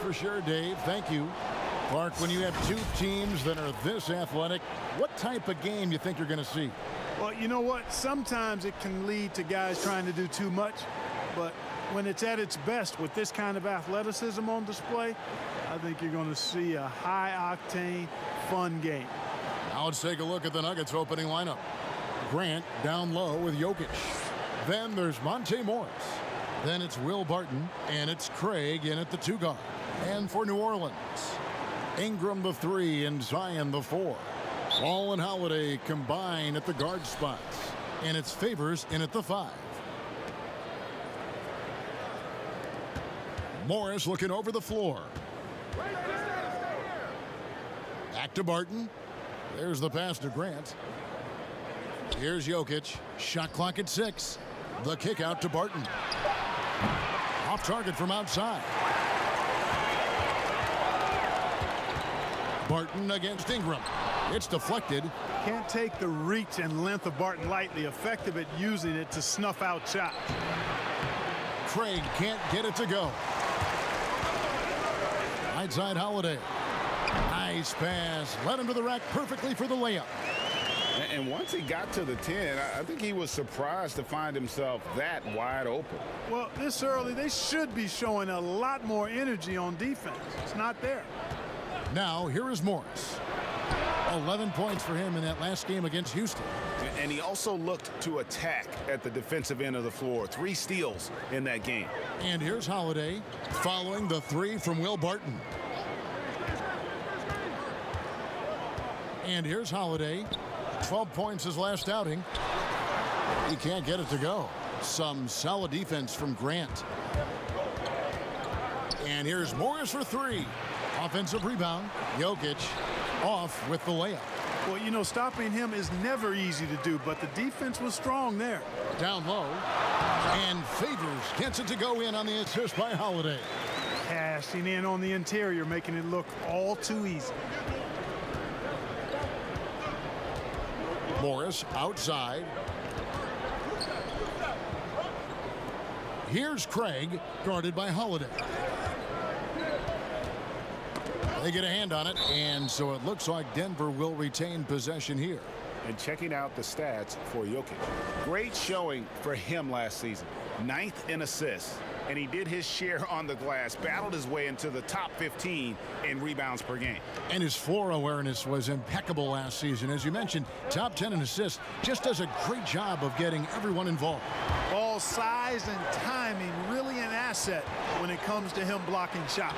for sure, Dave. Thank you. Clark, when you have two teams that are this athletic, what type of game do you think you're going to see? Well, you know what? Sometimes it can lead to guys trying to do too much. But when it's at its best with this kind of athleticism on display, I think you're going to see a high-octane, fun game. Now let's take a look at the Nuggets opening lineup. Grant down low with Jokic. Then there's Monte Morris. Then it's Will Barton, and it's Craig in at the 2 guard. And for New Orleans, Ingram the 3 and Zion the 4. Ball and Holiday combine at the guard spots. And it's Favors in at the 5. Morris looking over the floor. Back to Barton. There's the pass to Grant. Here's Jokic. Shot clock at 6. The kick out to Barton. Off target from outside. Barton against Ingram. It's deflected. Can't take the reach and length of Barton lightly. Effective at using it to snuff out shots. Craig can't get it to go. Right side Holiday. Nice pass. Led him to the rack perfectly for the layup. And once he got to the 10, I think he was surprised to find himself that wide open. Well, this early, they should be showing a lot more energy on defense. It's not there. Now, here is Morris. 11 points for him in that last game against Houston. And he also looked to attack at the defensive end of the floor. 3 steals in that game. And here's Holiday following the 3 from Will Barton. And here's Holiday. 12 points his last outing. He can't get it to go. Some solid defense from Grant. And here's Morris for 3. Offensive rebound. Jokic off with the layup. Well, you know, stopping him is never easy to do, but the defense was strong there. Down low. And Favors gets it to go in on the assist by Holiday. Cashing in on the interior, making it look all too easy. Morris outside. Here's Craig, guarded by Holiday. They get a hand on it, and so it looks like Denver will retain possession here. And checking out the stats for Jokic. Great showing for him last season. 9th in assists. And he did his share on the glass, battled his way into the top 15 in rebounds per game. And his floor awareness was impeccable last season. As you mentioned, top 10 in assists. Just does a great job of getting everyone involved. Ball size and timing really an asset when it comes to him blocking shots.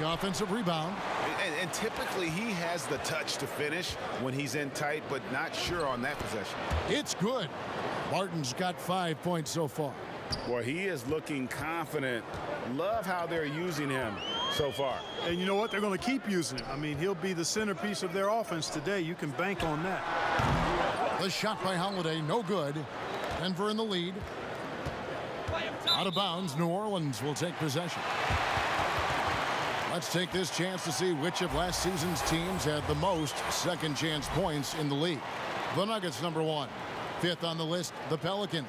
The offensive rebound. And typically he has the touch to finish when he's in tight, but not sure on that possession. It's good. Martin's got 5 points so far. Well, he is looking confident. Love how they're using him so far. And you know what? They're going to keep using him. I mean, he'll be the centerpiece of their offense today. You can bank on that. The shot by Holiday, no good. Denver in the lead. Out of bounds, New Orleans will take possession. Let's take this chance to see which of last season's teams had the most second chance points in the league. The Nuggets, number 1. 5th on the list, the Pelicans.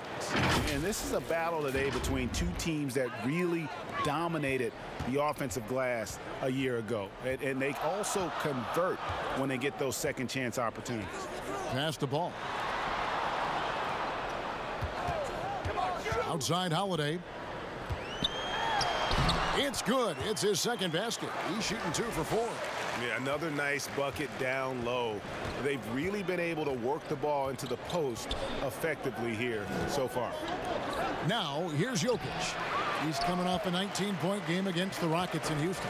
And this is a battle today between 2 teams that really dominated the offensive glass a year ago. And they also convert when they get those second chance opportunities. Pass the ball. Outside Holiday. It's good. It's his second basket. He's shooting 2 for 4. Yeah, another nice bucket down low. They've really been able to work the ball into the post effectively here so far. Now, here's Jokic. He's coming off a 19-point game against the Rockets in Houston.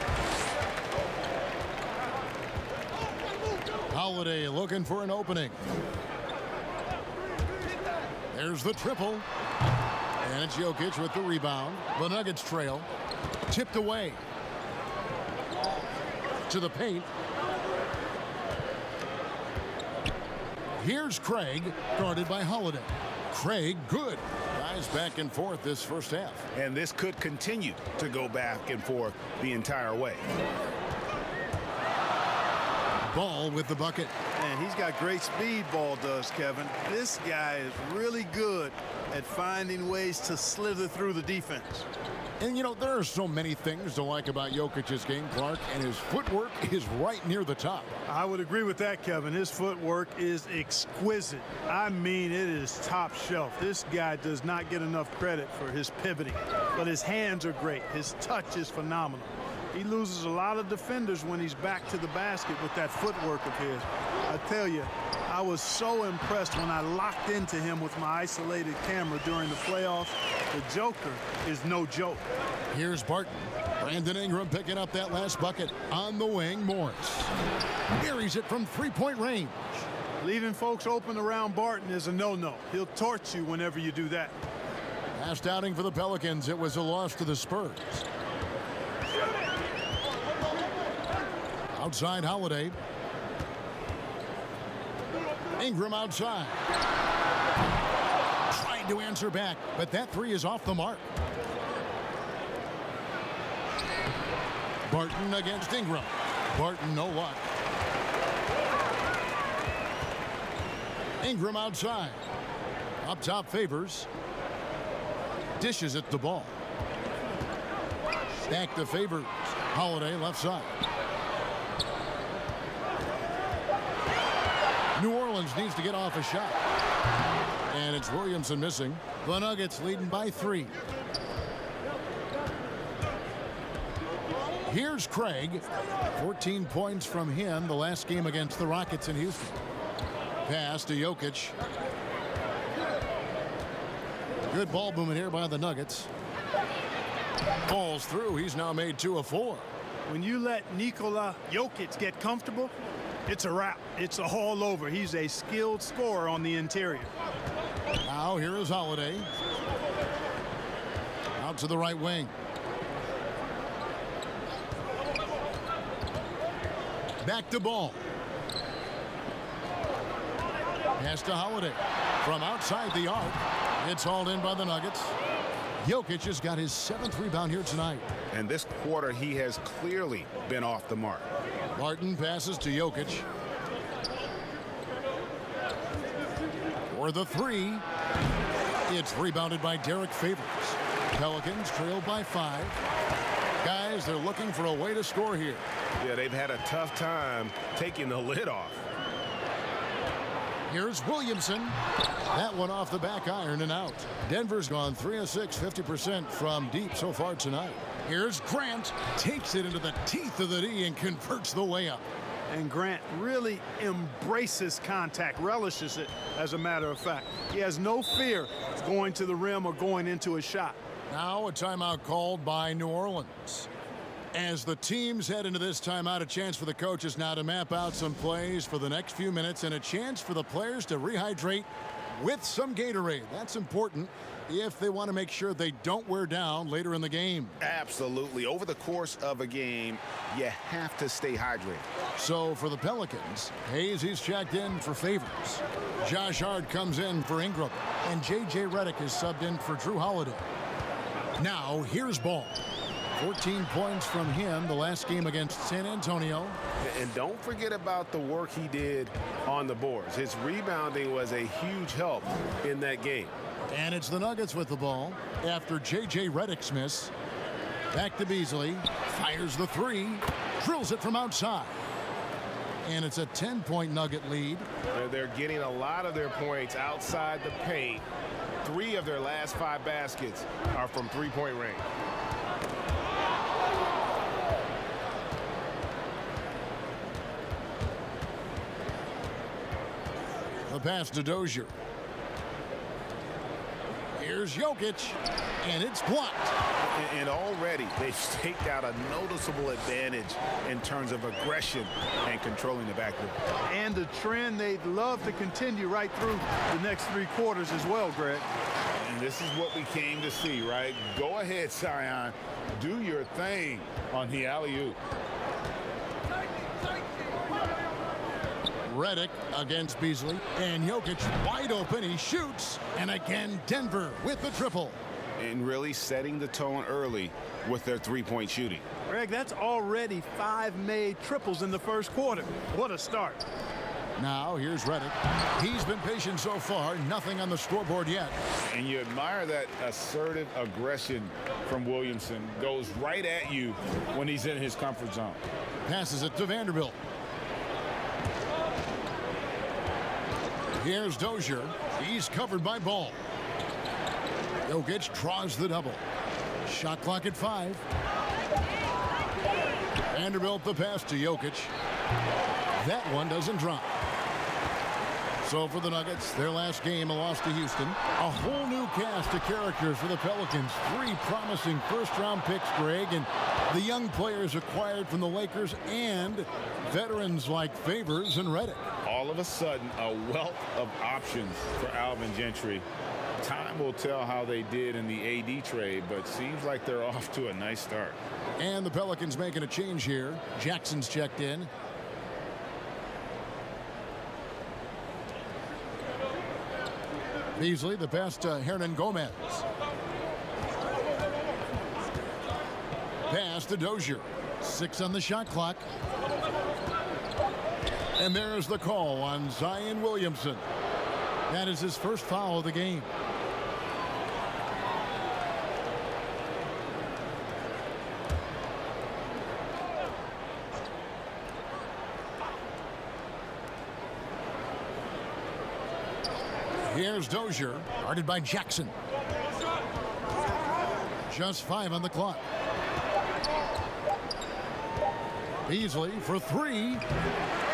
Holiday looking for an opening. There's the triple. And it's Jokic with the rebound. The Nuggets trail. Tipped away. To the paint. Here's Craig, guarded by Holiday. Craig, good. Guys back and forth this first half. And this could continue to go back and forth the entire way. Ball with the bucket. And he's got great speed, Ball does, Kevin. This guy is really good at finding ways to slither through the defense. And, you know, there are so many things to like about Jokic's game, Clark, and his footwork is right near the top. I would agree with that, Kevin. His footwork is exquisite. I mean, it is top shelf. This guy does not get enough credit for his pivoting, but his hands are great. His touch is phenomenal. He loses a lot of defenders when he's back to the basket with that footwork of his. I tell you, I was so impressed when I locked into him with my isolated camera during the playoffs. The Joker is no joke. Here's Barton. Brandon Ingram picking up that last bucket. On the wing, Morris buries it from three-point range. Leaving folks open around Barton is a no-no. He'll torch you whenever you do that. Last outing for the Pelicans, it was a loss to the Spurs. Outside Holiday. Ingram outside. Tried to answer back, but that three is off the mark. Barton against Ingram. Barton, no luck. Ingram outside. Up top, Favors. Dishes it the ball. Back to Favors. Holiday left side. New Orleans needs to get off a shot. And it's Williamson missing. The Nuggets leading by 3. Here's Craig. 14 points from him the last game against the Rockets in Houston. Pass to Jokic. Good ball movement here by the Nuggets. Falls through. He's now made 2 of 4. When you let Nikola Jokic get comfortable, it's a wrap. It's all over. He's a skilled scorer on the interior. Now here is Holiday. Out to the right wing. Back to Ball. Pass to Holiday. From outside the arc. It's hauled in by the Nuggets. Jokic has got his 7th rebound here tonight. And this quarter, he has clearly been off the mark. Barton passes to Jokic. For the 3. It's rebounded by Derrick Favors. Pelicans trail by 5. Guys, they're looking for a way to score here. Yeah, they've had a tough time taking the lid off. Here's Williamson. That one off the back iron and out. Denver's gone 3 of 6, 50% from deep so far tonight. Here's Grant. Takes it into the teeth of the D and converts the layup. And Grant really embraces contact, relishes it, as a matter of fact. He has no fear going to the rim or going into a shot. Now a timeout called by New Orleans. As the teams head into this timeout, a chance for the coaches now to map out some plays for the next few minutes and a chance for the players to rehydrate with some Gatorade. That's important if they want to make sure they don't wear down later in the game. Absolutely. Over the course of a game, you have to stay hydrated. So for the Pelicans, Hayes, he's checked in for Favors. Josh Hart comes in for Ingram. And J.J. Redick is subbed in for Drew Holiday. Now here's Ball. 14 points from him the last game against San Antonio. And don't forget about the work he did on the boards. His rebounding was a huge help in that game. And it's the Nuggets with the ball after J.J. Redick's miss. Back to Beasley. Fires the 3. Drills it from outside. And it's a 10-point Nugget lead. They're getting a lot of their points outside the paint. 3 of their last 5 baskets are from three-point range. The pass to Dozier. Here's Jokic, and it's blocked. And already they've staked out a noticeable advantage in terms of aggression and controlling the backcourt. And a trend they'd love to continue right through the next 3 quarters as well, Greg. And this is what we came to see, right? Go ahead, Zion. Do your thing on the alley-oop. Redick against Beasley, and Jokic wide open. He shoots, and again Denver with the triple. and really setting the tone early with their three-point shooting. Greg, that's already 5 made triples in the first quarter. What a start. Now here's Reddick. He's been patient so far. Nothing on the scoreboard yet. And you admire that assertive aggression from Williamson. Goes right at you when he's in his comfort zone. Passes it to Vanderbilt. Here's Dozier. He's covered by Ball. Jokic draws the double. Shot clock at 5. Vanderbilt the pass to Jokic. That one doesn't drop. So for the Nuggets, their last game, a loss to Houston. A whole new cast of characters for the Pelicans. 3 promising first-round picks, Greg, and the young players acquired from the Lakers and veterans like Favors and Reddick. All of a sudden, a wealth of options for Alvin Gentry. Time will tell how they did in the AD trade, but seems like they're off to a nice start. And the Pelicans making a change here. Jackson's checked in. Beasley, the pass to Hernan Gomez. Pass to Dozier. 6 on the shot clock. And there's the call on Diane Williamson. That is his first foul of the game. Here's Dozier, guarded by Jackson. Just 5 on the clock. Beasley for 3.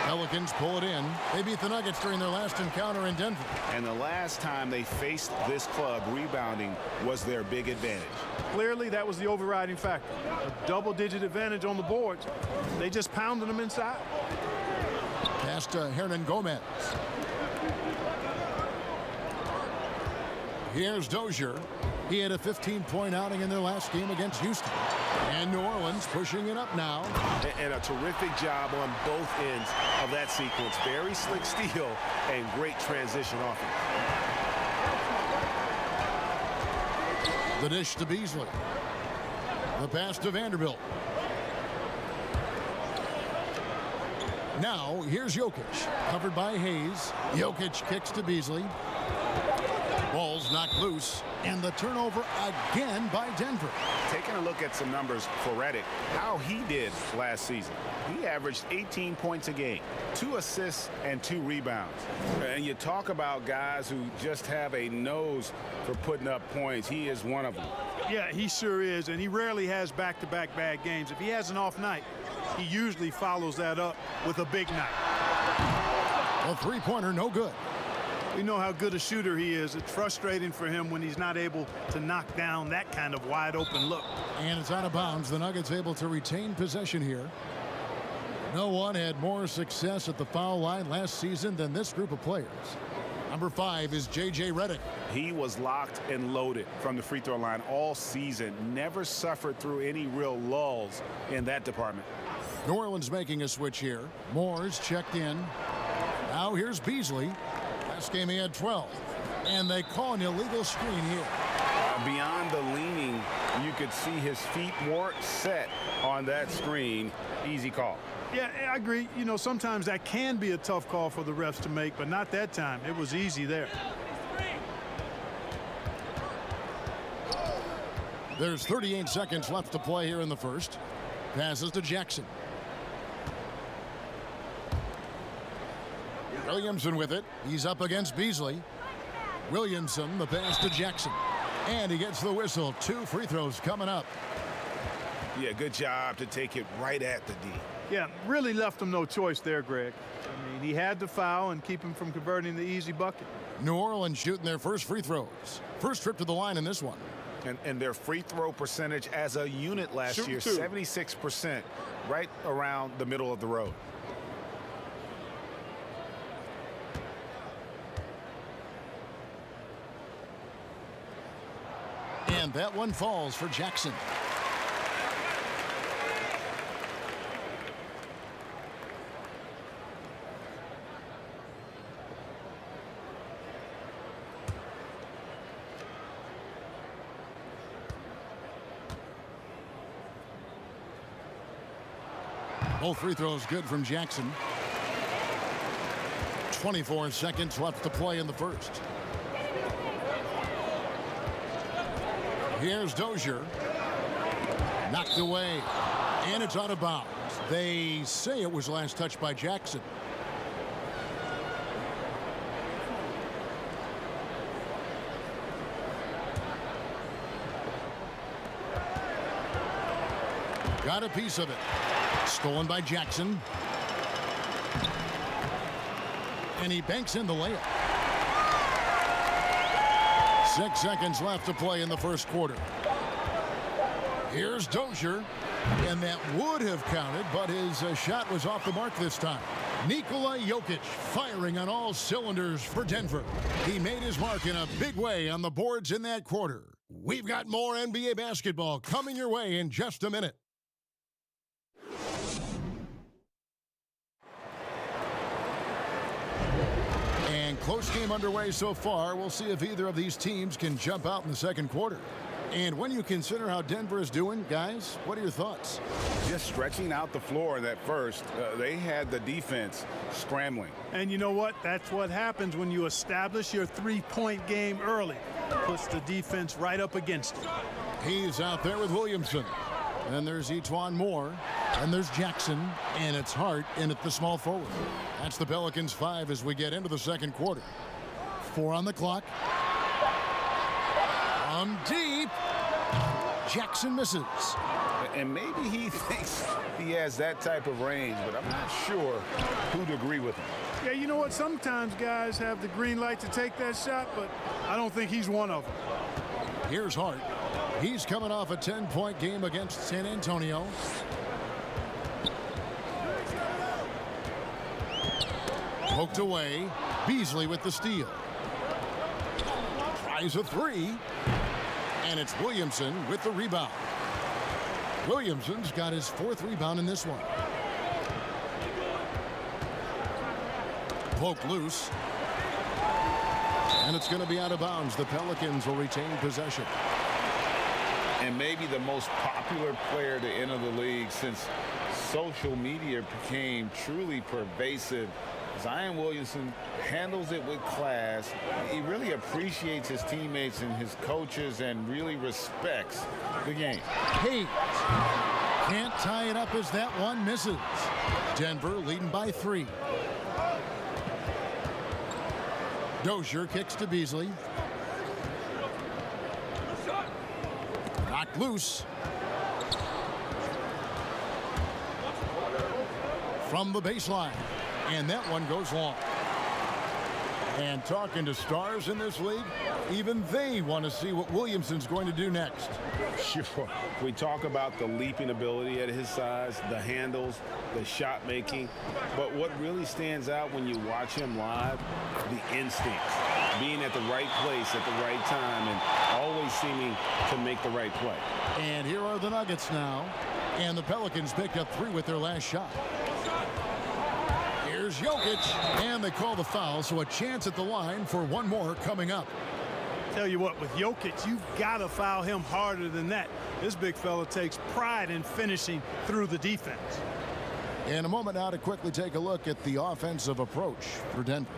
Pelicans pull it in. They beat the Nuggets during their last encounter in Denver. And the last time they faced this club, rebounding was their big advantage. Clearly, that was the overriding factor. A double-digit advantage on the boards. They just pounded them inside. Pass to Hernan Gomez. Here's Dozier. He had a 15-point outing in their last game against Houston. And New Orleans pushing it up now. And a terrific job on both ends of that sequence. Very slick steal and great transition offense. The dish to Beasley. The pass to Vanderbilt. Now here's Jokic. Covered by Hayes. Jokic kicks to Beasley. Ball's knocked loose. And the turnover again by Denver. Taking a look at some numbers for Reddick, how he did last season. He averaged 18 points a game, 2 assists and 2 rebounds. And you talk about guys who just have a nose for putting up points. He is one of them. Yeah, he sure is, and he rarely has back-to-back bad games. If he has an off night, he usually follows that up with a big night. A three-pointer, no good. We know how good a shooter he is. It's frustrating for him when he's not able to knock down that kind of wide-open look. And it's out of bounds. The Nuggets able to retain possession here. No one had more success at the foul line last season than this group of players. Number 5 is J.J. Reddick. He was locked and loaded from the free throw line all season. Never suffered through any real lulls in that department. New Orleans making a switch here. Moore's checked in. Now here's Beasley. Last game he had 12. And they call an illegal screen here. Beyond the leaning, you could see his feet weren't set on that screen. Easy call. Yeah, I agree. You know, sometimes that can be a tough call for the refs to make, but not that time. It was easy there. There's 38 seconds left to play here in the first. Passes to Jackson. Williamson with it. He's up against Beasley. Williamson, the pass to Jackson. And he gets the whistle. 2 free throws coming up. Yeah, good job to take it right at the D. Yeah, really left him no choice there, Greg. I mean, he had to foul and keep him from converting the easy bucket. New Orleans shooting their first free throws. First trip to the line in this one. And their free throw percentage as a unit last year, 76%, right around the middle of the road. And that one falls for Jackson. Both free throws good from Jackson. 24 seconds left to play in the first. Here's Dozier. Knocked away. And it's out of bounds. They say it was last touched by Jackson. Got a piece of it. Stolen by Jackson. And he banks in the layup. 6 seconds left to play in the first quarter. Here's Dozier. And that would have counted, but his shot was off the mark this time. Nikola Jokic firing on all cylinders for Denver. He made his mark in a big way on the boards in that quarter. We've got more NBA basketball coming your way in just a minute. And close game underway so far. We'll see if either of these teams can jump out in the second quarter. And when you consider how Denver is doing, guys, what are your thoughts? Just stretching out the floor in that first. They had the defense scrambling. And you know what? That's what happens when you establish your three-point game early. Puts the defense right up against it. He's out there with Williamson. And there's Etuan Moore. And there's Jackson. And it's Hart in at the small forward. That's the Pelicans 5 as we get into the second quarter. 4 on the clock. From deep. Jackson misses. And maybe he thinks he has that type of range, but I'm not sure who'd agree with him. Yeah, you know what? Sometimes guys have the green light to take that shot, but I don't think he's one of them. Here's Hart. He's coming off a 10-point game against San Antonio. Poked away. Beasley with the steal. Tries a three. And it's Williamson with the rebound. Williamson's got his 4th rebound in this one. Poked loose. And it's going to be out of bounds. The Pelicans will retain possession. And maybe the most popular player to enter the league since social media became truly pervasive. Diane Williamson handles it with class. He really appreciates his teammates and his coaches and really respects the game. Hayes can't tie it up as that one misses. Denver leading by 3. Dozier kicks to Beasley. Knocked loose. From the baseline. And that one goes long. And talking to stars in this league, even they want to see what Williamson's going to do next. Sure. We talk about the leaping ability at his size, the handles, the shot making. But what really stands out when you watch him live, the instincts. Being at the right place at the right time and always seeming to make the right play. And here are the Nuggets now. And the Pelicans picked up 3 with their last shot. Here's Jokic, and they call the foul, so a chance at the line for one more coming up. Tell you what, with Jokic, you've got to foul him harder than that. This big fella takes pride in finishing through the defense. In a moment now to quickly take a look at the offensive approach for Denver.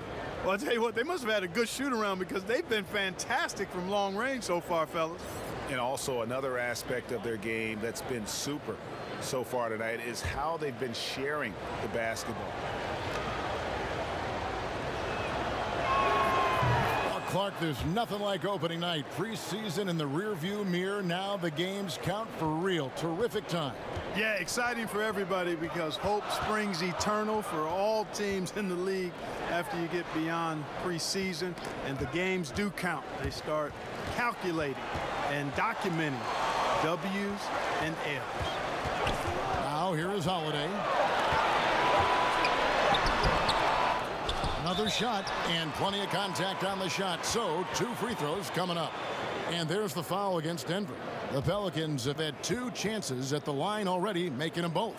Well, I'll tell you what, they must have had a good shoot-around because they've been fantastic from long range so far, fellas. And also another aspect of their game that's been super so far tonight is how they've been sharing the basketball. Clark, there's nothing like opening night. Preseason in the rearview mirror. Now the games count for real. Terrific time. Yeah, exciting for everybody because hope springs eternal for all teams in the league after you get beyond preseason. And the games do count. They start calculating and documenting W's and L's. Now here is Holiday. Another shot and plenty of contact on the shot. So 2 free throws coming up. And there's the foul against Denver. The Pelicans have had 2 chances at the line already, making them both.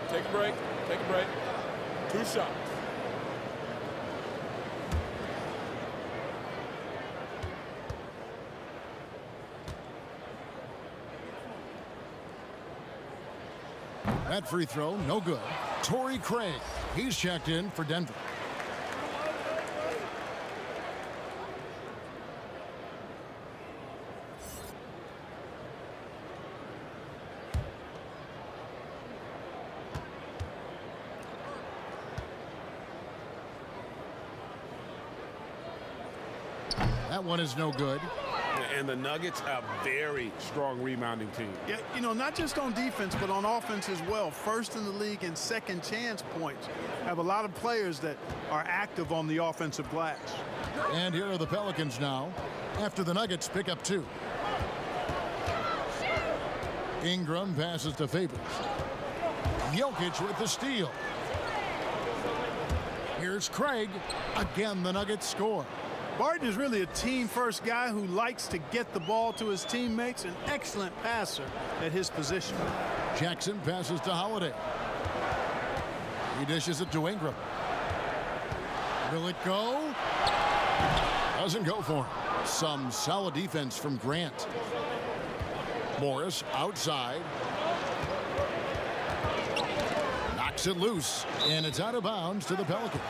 Take a break. Take a break. 2 shots. That free throw, no good. Torrey Craig, he's checked in for Denver. That one is no good. And the Nuggets, a very strong rebounding team. Yeah, you know, not just on defense, but on offense as well. First in the league in second chance points. Have a lot of players that are active on the offensive glass. And here are the Pelicans now, after the Nuggets pick up 2. Ingram passes to Favors. Jokic with the steal. Here's Craig. Again, the Nuggets score. Barton is really a team-first guy who likes to get the ball to his teammates, an excellent passer at his position. Jackson passes to Holiday. He dishes it to Ingram. Will it go? Doesn't go for him. Some solid defense from Grant. Morris outside. Knocks it loose, and it's out of bounds to the Pelicans.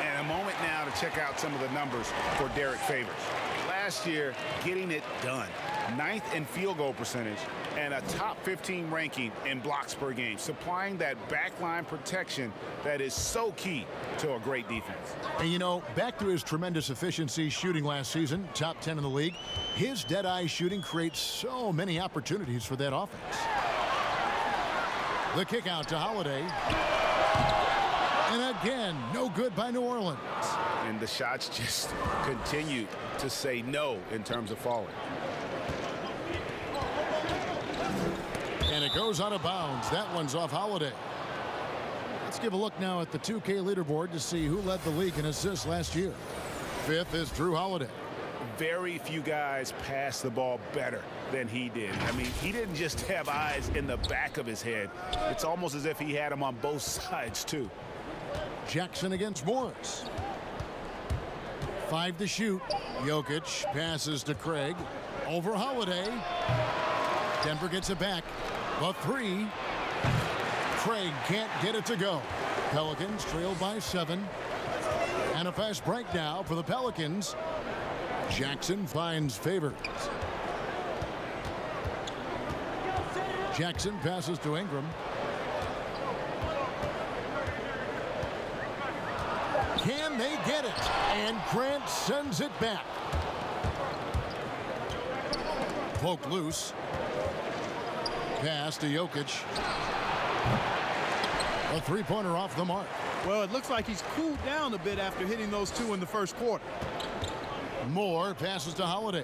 And a moment now to check out some of the numbers for Derrick Favors. Last year, getting it done. 9th in field goal percentage and a top 15 ranking in blocks per game, supplying that backline protection that is so key to a great defense. And you know, back to his tremendous efficiency shooting last season, top 10 in the league, his dead-eye shooting creates so many opportunities for that offense. The kick out to Holiday. And again, no good by New Orleans. And the shots just continue to say no in terms of falling. And it goes out of bounds. That one's off Holiday. Let's give a look now at the 2K leaderboard to see who led the league in assists last year. 5th is Drew Holiday. Very few guys pass the ball better than he did. I mean, he didn't just have eyes in the back of his head. It's almost as if he had them on both sides, too. Jackson against Morris. 5 to shoot. Jokic passes to Craig. Over Holiday. Denver gets it back. The 3. Craig can't get it to go. Pelicans trail by 7. And a fast break now for the Pelicans. Jackson finds Favors. Jackson passes to Ingram. Can they get it? And Grant sends it back. Poke loose. Pass to Jokic. A three-pointer off the mark. Well, it looks like he's cooled down a bit after hitting those 2 in the first quarter. Moore passes to Holiday.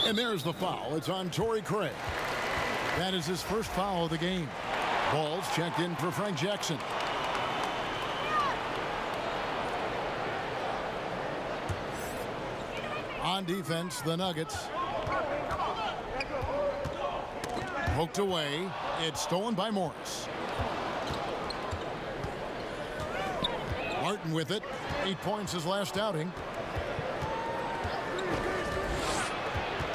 And there's the foul. It's on Torrey Craig. That is his first foul of the game. Ball's checked in for Frank Jackson. On defense, the Nuggets. Poked away. It's stolen by Morris. Martin with it. 8 points his last outing.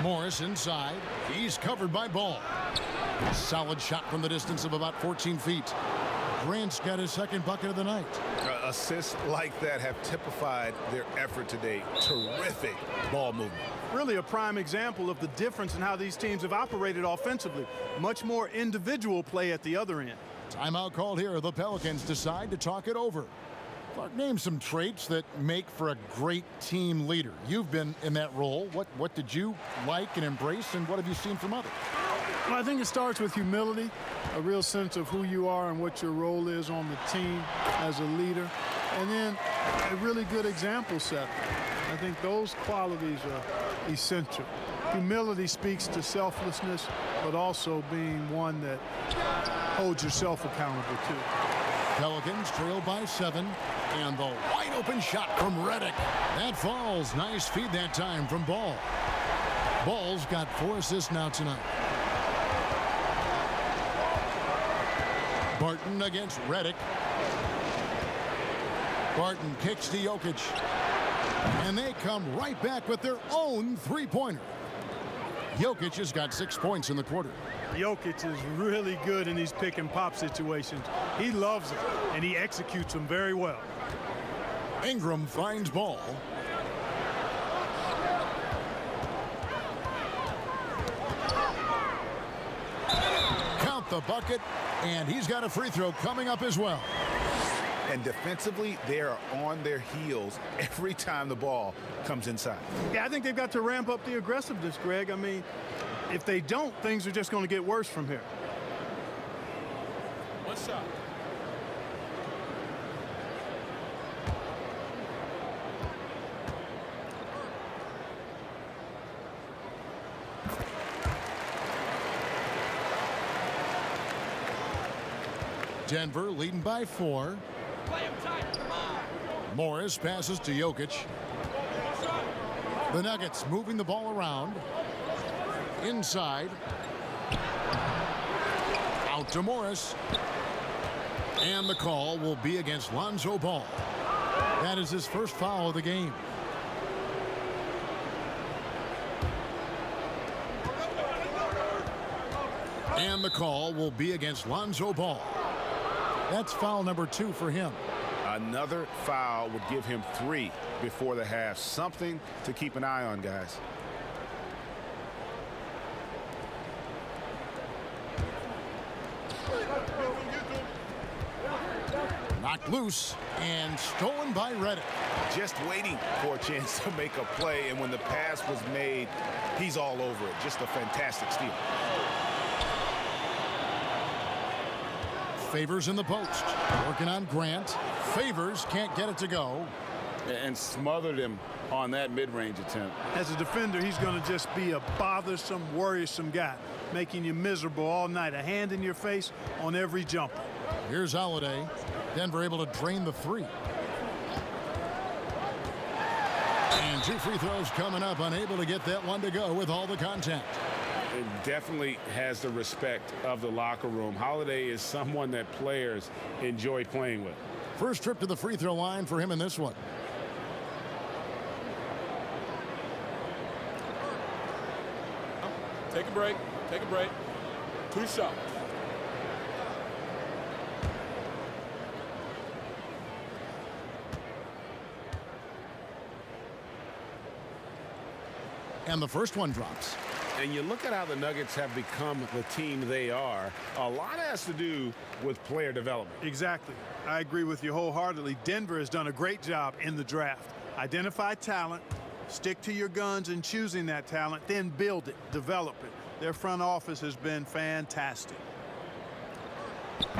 Morris inside. He's covered by Ball. Solid shot from the distance of about 14 feet. Grant's got his second bucket of the night. Assists like that have typified their effort today. Terrific ball movement. Really a prime example of the difference in how these teams have operated offensively. Much more individual play at the other end. Timeout called here. The Pelicans decide to talk it over. Clark, name some traits that make for a great team leader. You've been in that role. What did you like and embrace, and what have you seen from others? Well, I think it starts with humility, a real sense of who you are and what your role is on the team as a leader, and then a really good example set. I think those qualities are essential. Humility speaks to selflessness, but also being one that holds yourself accountable too. Pelicans trail by 7, and the wide open shot from Redick. That falls. Nice feed that time from Ball. Ball's got 4 assists now tonight. Barton against Redick. Barton kicks to Jokic. And they come right back with their own three-pointer. Jokic has got 6 points in the quarter. Jokic is really good in these pick and pop situations. He loves it, and he executes them very well. Ingram finds ball. Count the bucket, and he's got a free throw coming up as well. And defensively, they are on their heels every time the ball comes inside. Yeah, I think they've got to ramp up the aggressiveness, Greg. I mean, if they don't, things are just going to get worse from here. One shot. Denver leading by 4. Morris passes to Jokic. The Nuggets moving the ball around. Inside. Out to Morris. And the call will be against Lonzo Ball. That is his first foul of the game. And the call will be against Lonzo Ball. That's foul number 2 for him. Another foul would give him 3 before the half. Something to keep an eye on, guys. Knocked loose and stolen by Redick. Just waiting for a chance to make a play, and when the pass was made, he's all over it. Just a fantastic steal. Favors in the post. Working on Grant. Favors can't get it to go. And smothered him on that mid-range attempt. As a defender, he's going to just be a bothersome, worrisome guy, making you miserable all night. A hand in your face on every jumper. Here's Holiday. Denver able to drain the 3. And 2 free throws coming up. Unable to get that one to go with all the contact. It definitely has the respect of the locker room. Holiday is someone that players enjoy playing with. First trip to the free throw line for him in this one. Take a break. Take a break. 2 shots. And the first one drops. And you look at how the Nuggets have become the team they are. A lot has to do with player development. Exactly. I agree with you wholeheartedly. Denver has done a great job in the draft. Identify talent, stick to your guns in choosing that talent, then build it, develop it. Their front office has been fantastic.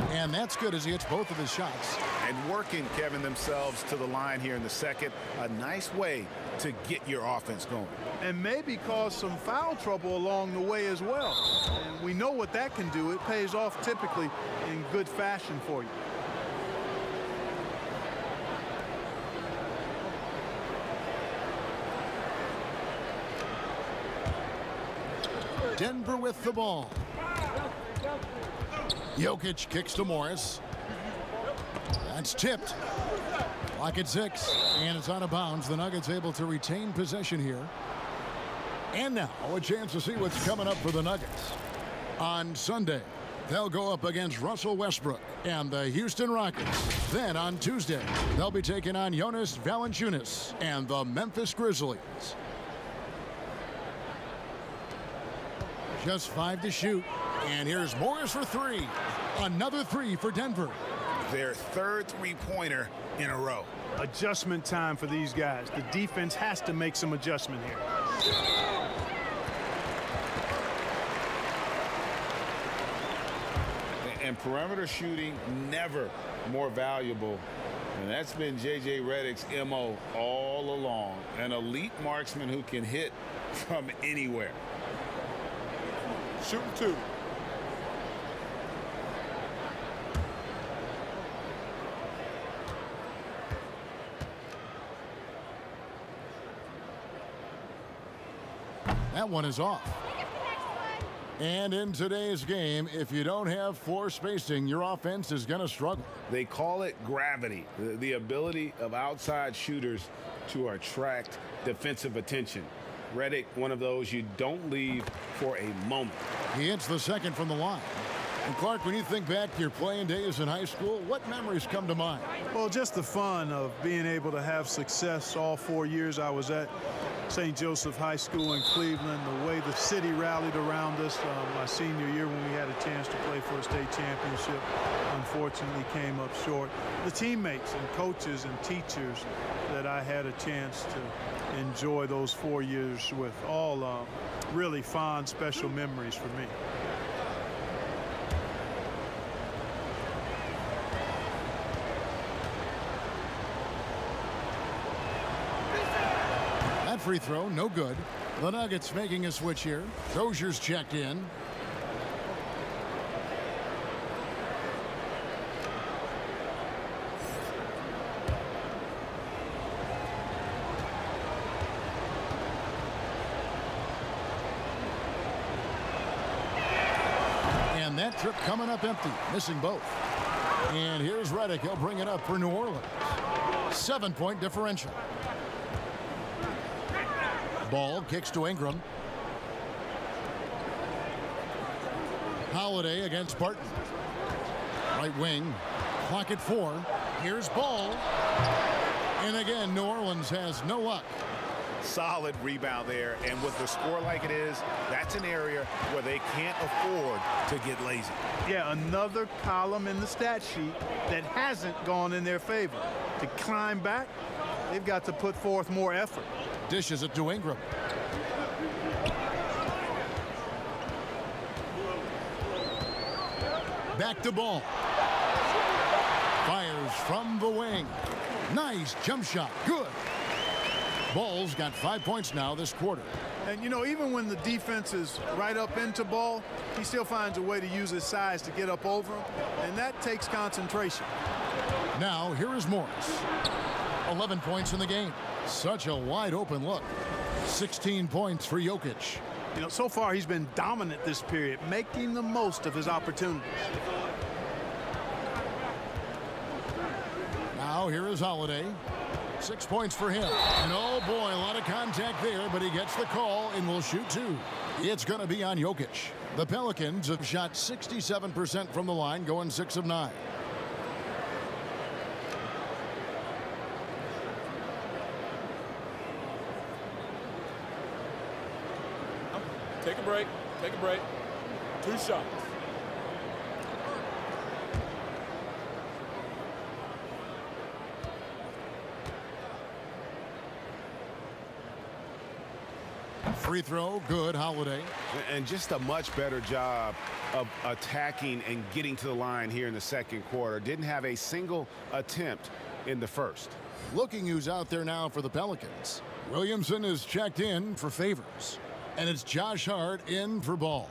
And that's good as he hits both of his shots. And working, Kevin, themselves to the line here in the second. A nice way to get your offense going. And maybe cause some foul trouble along the way as well. And we know what that can do. It pays off typically in good fashion for you. Denver with the ball. Jokic kicks to Morris. That's tipped. Clock at 6, and it's out of bounds. The Nuggets able to retain possession here. And now a chance to see what's coming up for the Nuggets. On Sunday, they'll go up against Russell Westbrook and the Houston Rockets. Then on Tuesday, they'll be taking on Jonas Valanciunas and the Memphis Grizzlies. Just 5 to shoot. And here's Morris for 3. Another 3 for Denver. Their third three-pointer in a row. Adjustment time for these guys. The defense has to make some adjustment here. And perimeter shooting never more valuable. And that's been J.J. Redick's MO all along. An elite marksman who can hit from anywhere. Shooting 2. That one is off. And in today's game, if you don't have floor spacing, your offense is going to struggle. They call it gravity, the ability of outside shooters to attract defensive attention. Redick, one of those you don't leave for a moment. He hits the second from the line. And Clark, when you think back to your playing days in high school, what memories come to mind? Well, just the fun of being able to have success all 4 years I was at St. Joseph High School in Cleveland, the way the city rallied around us. My senior year when we had a chance to play for a state championship, unfortunately came up short. The teammates and coaches and teachers that I had a chance to enjoy those 4 years with, all really fond, special memories for me. That free throw, no good. The Nuggets making a switch here. Dozier's checked in. And that trip coming up empty, missing both. And here's Redick. He'll bring it up for New Orleans. 7-point differential. Ball kicks to Ingram. Holiday against Barton. Right wing. Clock at 4. Here's Ball. And again, New Orleans has no luck. Solid rebound there. And with the score like it is, that's an area where they can't afford to get lazy. Yeah, another column in the stat sheet that hasn't gone in their favor. To climb back, they've got to put forth more effort. Dishes it to Ingram. Back to Ball. Fires from the wing. Nice jump shot. Good. Ball's got 5 points now this quarter. And, you know, even when the defense is right up into Ball, he still finds a way to use his size to get up over him, and that takes concentration. Now, here is Morris. 11 points in the game. Such a wide open look. 16 points for Jokic. You know, so far he's been dominant this period, making the most of his opportunities. Now here is Holiday. 6 points for him. And oh boy, a lot of contact there, but he gets the call and will shoot 2. It's going to be on Jokic. The Pelicans have shot 67% from the line, going 6 of 9. Take a break. Take a break. 2 shots. Free throw, good, Holiday. And just a much better job of attacking and getting to the line here in the second quarter. Didn't have a single attempt in the first. Looking who's out there now for the Pelicans. Williamson is checked in for Favors. And it's Josh Hart in for Ball.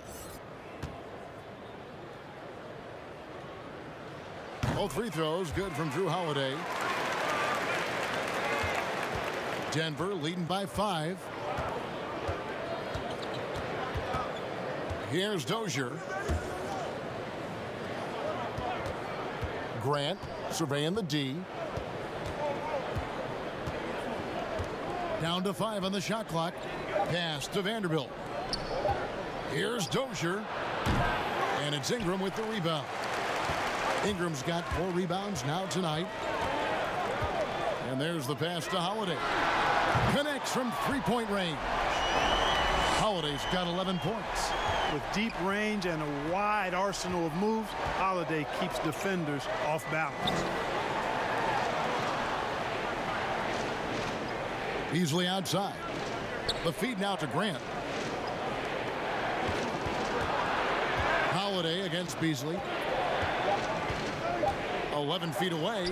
Both free throws good from Drew Holiday. Denver leading by 5. Here's Dozier. Grant surveying the D. Down to 5 on the shot clock. Pass to Vanderbilt. Here's Dozier. And it's Ingram with the rebound. Ingram's got 4 rebounds now tonight. And there's the pass to Holiday. Connects from 3-point range. Holiday's got 11 points. With deep range and a wide arsenal of moves, Holiday keeps defenders off balance. Beasley outside. The feed now to Grant. Holiday against Beasley. 11 feet away.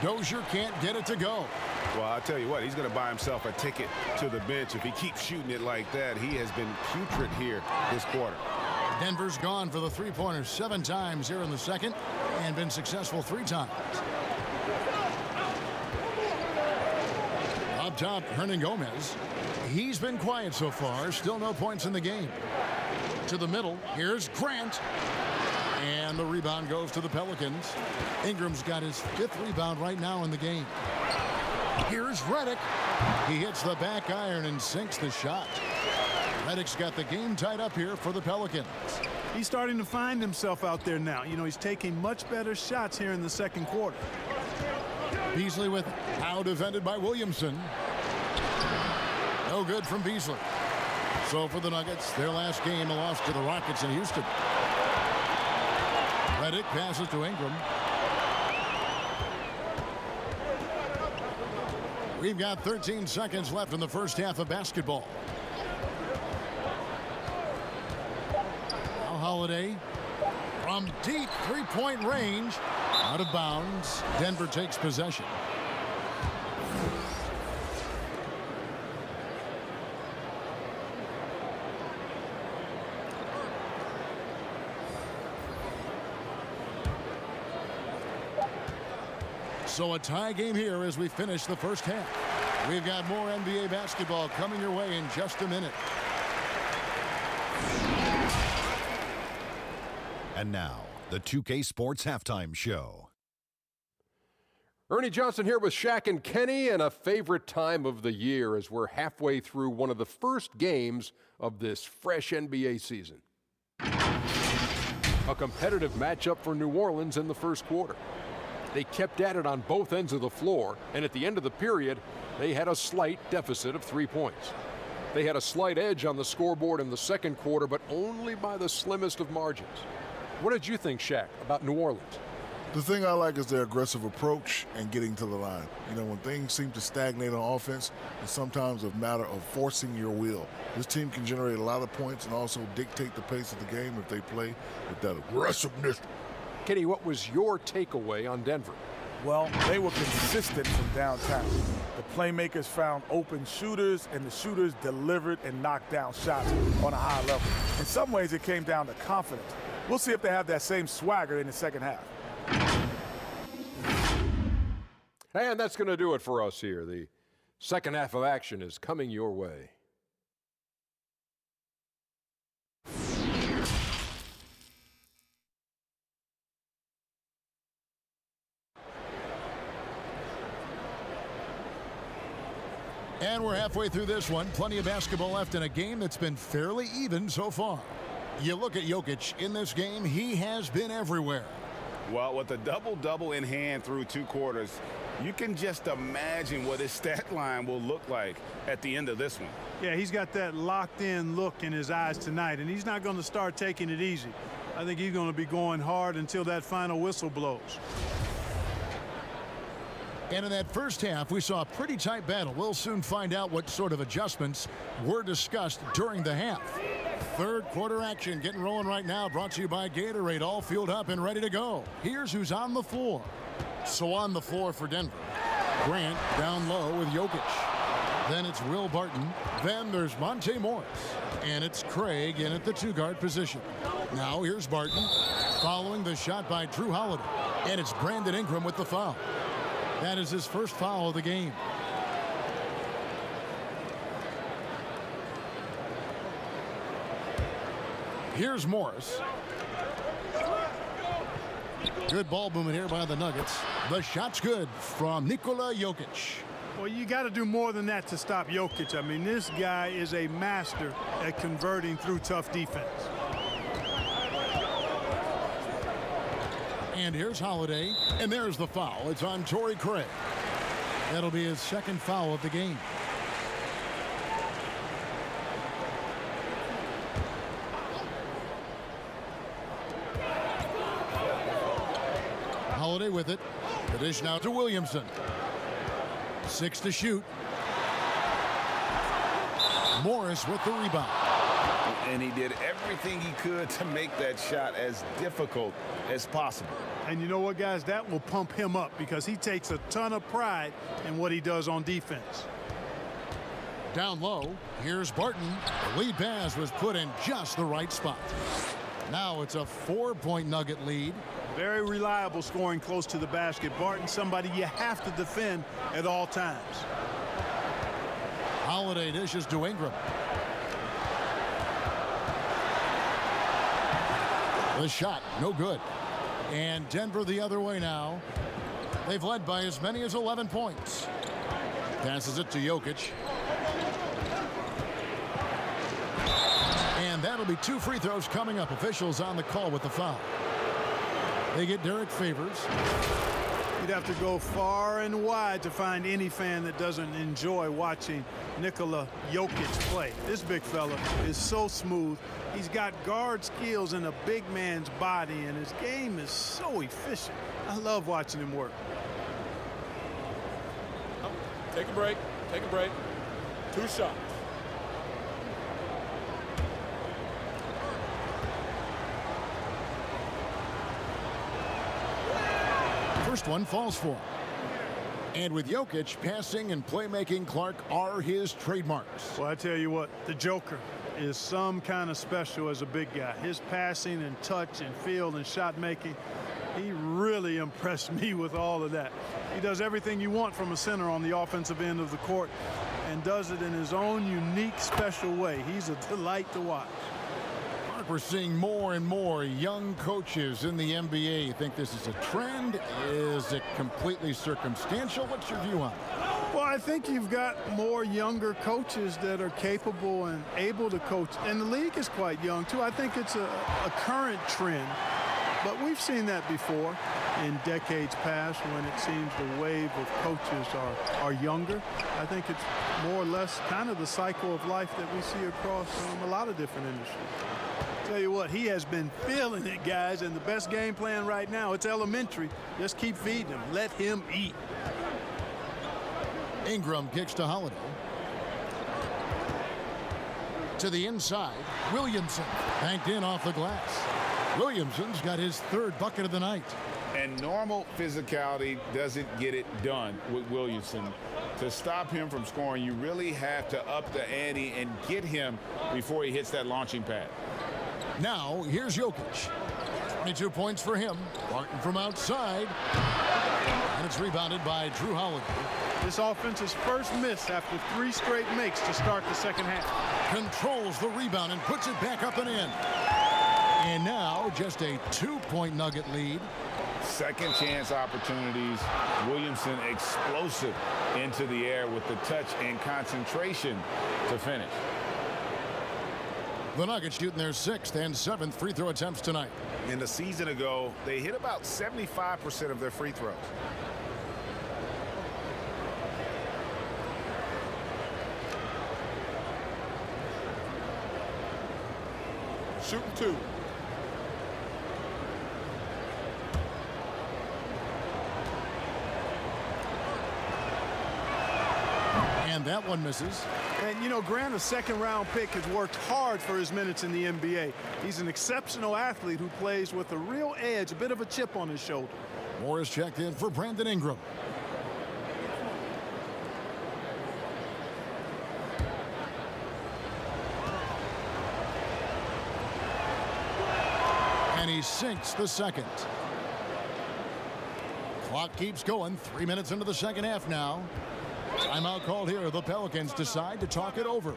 Dozier can't get it to go. Well, I'll tell you what, he's going to buy himself a ticket to the bench if he keeps shooting it like that. He has been putrid here this quarter. Denver's gone for the three-pointer 7 times here in the second and been successful 3 times. Up top, Hernan Gomez. He's been quiet so far. Still no points in the game. To the middle, here's Grant. And the rebound goes to the Pelicans. Ingram's got his 5th rebound right now in the game. Here's Redick. He hits the back iron and sinks the shot. Redick's got the game tied up here for the Pelicans. He's starting to find himself out there now. You know, he's taking much better shots here in the second quarter. Beasley with it. Now defended by Williamson. No good from Beasley. So for the Nuggets, their last game, a loss to the Rockets in Houston. Redick passes to Ingram. We've got 13 seconds left in the first half of basketball. Now Holiday from deep three-point range. Out of bounds. Denver takes possession. So a tie game here as we finish the first half. We've got more NBA basketball coming your way in just a minute. And now, the 2K Sports Halftime Show. Ernie Johnson here with Shaq and Kenny, and a favorite time of the year as we're halfway through one of the first games of this fresh NBA season. A competitive matchup for New Orleans in the first quarter. They kept at it on both ends of the floor, and at the end of the period, they had a slight deficit of 3 points. They had a slight edge on the scoreboard in the second quarter, but only by the slimmest of margins. What did you think, Shaq, about New Orleans? The thing I like is their aggressive approach and getting to the line. You know, when things seem to stagnate on offense, it's sometimes a matter of forcing your will. This team can generate a lot of points and also dictate the pace of the game if they play with that aggressiveness. Kenny, what was your takeaway on Denver? Well, they were consistent from downtown. The playmakers found open shooters, and the shooters delivered and knocked down shots on a high level. In some ways, it came down to confidence. We'll see if they have that same swagger in the second half. And that's going to do it for us here. The second half of action is coming your way. And we're halfway through this one. Plenty of basketball left in a game that's been fairly even so far. You look at Jokic in this game, he has been everywhere. Well, with a double-double in hand through 2 quarters, you can just imagine what his stat line will look like at the end of this one. Yeah, he's got that locked-in look in his eyes tonight, and he's not going to start taking it easy. I think he's going to be going hard until that final whistle blows. And in that first half, we saw a pretty tight battle. We'll soon find out what sort of adjustments were discussed during the half. Third quarter action getting rolling right now, brought to you by Gatorade, all fueled up and ready to go. Here's who's on the floor. So on the floor for Denver, Grant down low with Jokic. Then it's Will Barton. Then there's Monte Morris. And it's Craig in at the 2-guard position. Now here's Barton following the shot by Drew Holiday. And it's Brandon Ingram with the foul. That is his first foul of the game. Here's Morris. Good ball movement here by the Nuggets. The shot's good from Nikola Jokic. Well, you got to do more than that to stop Jokic. I mean, this guy is a master at converting through tough defense. And here's Holiday, and there's the foul. It's on Torrey Craig. That'll be his second foul of the game. Holiday with it. The dish now to Williamson. 6 to shoot. Morris with the rebound. And he did everything he could to make that shot as difficult as possible. And you know what, guys? That will pump him up because he takes a ton of pride in what he does on defense. Down low, here's Barton. The lead pass was put in just the right spot. Now it's a 4-point Nugget lead. Very reliable scoring close to the basket. Barton, somebody you have to defend at all times. Holiday dishes to Ingram. The shot, no good. And Denver the other way now. They've led by as many as 11 points. Passes it to Jokic. That'll be 2 free throws coming up. Officials on the call with the foul. They get Derrick Favors. You'd have to go far and wide to find any fan that doesn't enjoy watching Nikola Jokic play. This big fella is so smooth. He's got guard skills in a big man's body, and his game is so efficient. I love watching him work. Take a break. Take a break. 2 shots. First one falls for him. And with Jokic, passing and playmaking, Clark, are his trademarks. Well, I tell you what, the Joker is some kind of special as a big guy. His passing and touch and field and shot making, he really impressed me with all of that. He does everything you want from a center on the offensive end of the court and does it in his own unique, special way. He's a delight to watch. We're seeing more and more young coaches in the NBA. You think this is a trend? Is it completely circumstantial? What's your view on it? Well, I think you've got more younger coaches that are capable and able to coach. And the league is quite young, too. I think it's a current trend. But we've seen that before in decades past when it seems the wave of coaches are younger. I think it's more or less kind of the cycle of life that we see across a lot of different industries. Tell you what, he has been feeling it, guys, and the best game plan right now, it's elementary. Just keep feeding him. Let him eat. Ingram kicks to Holiday. To the inside, Williamson banked in off the glass. Williamson's got his 3rd bucket of the night. And normal physicality doesn't get it done with Williamson. To stop him from scoring, you really have to up the ante and get him before he hits that launching pad. Now, here's Jokic. 22 points for him. Barton from outside. And it's rebounded by Drew Holiday. This offense's first miss after 3 straight makes to start the second half. Controls the rebound and puts it back up and in. And now, just a 2-point Nugget lead. Second chance opportunities. Williamson explosive into the air with the touch and concentration to finish. The Nuggets shooting their 6th and 7th free throw attempts tonight. In the season ago, they hit about 75% of their free throws. Shooting 2. And that one misses. And, you know, Grant, a second-round pick, has worked hard for his minutes in the NBA. He's an exceptional athlete who plays with a real edge, a bit of a chip on his shoulder. Morris checked in for Brandon Ingram. And he sinks the second. Clock keeps going. 3 minutes into the second half now. Timeout called here. The Pelicans decide to talk it over.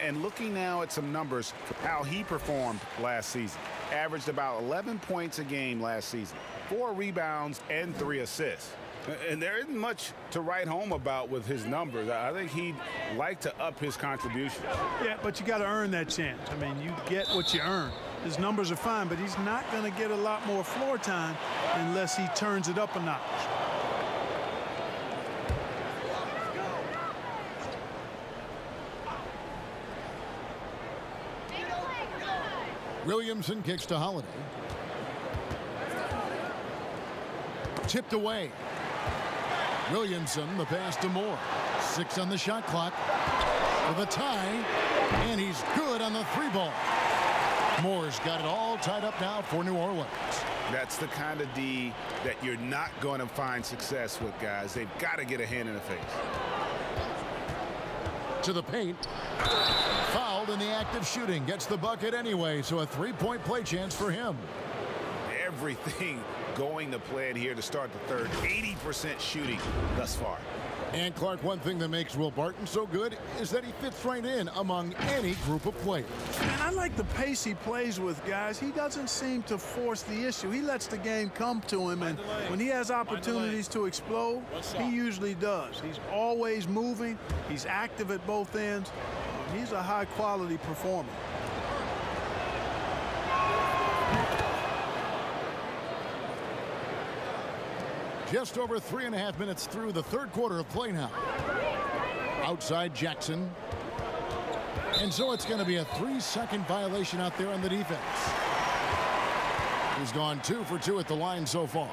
And looking now at some numbers, how he performed last season. Averaged about 11 points a game last season. 4 rebounds and 3 assists. And there isn't much to write home about with his numbers. I think he'd like to up his contribution. Yeah, but you got to earn that chance. I mean, you get what you earn. His numbers are fine, but he's not going to get a lot more floor time unless he turns it up a notch. Williamson kicks to Holiday. Tipped away. Williamson, the pass to Moore. 6 on the shot clock. With a tie, and he's good on the 3-ball. Moore's got it all tied up now for New Orleans. That's the kind of D that you're not going to find success with, guys. They've got to get a hand in the face. To the paint. Fouled in the act of shooting. Gets the bucket anyway, so a 3-point play chance for him. Everything going to plan here to start the third. 80% shooting thus far. And Clark, one thing that makes Will Barton so good is that he fits right in among any group of players. And I like the pace he plays with, guys. He doesn't seem to force the issue. He lets the game come to him, and when he has opportunities to explode, he usually does. He's always moving. He's active at both ends. He's a high-quality performer. Just over 3.5 minutes through the third quarter of play now. Outside Jackson. And so it's going to be a 3-second violation out there on the defense. He's gone 2 for 2 at the line so far.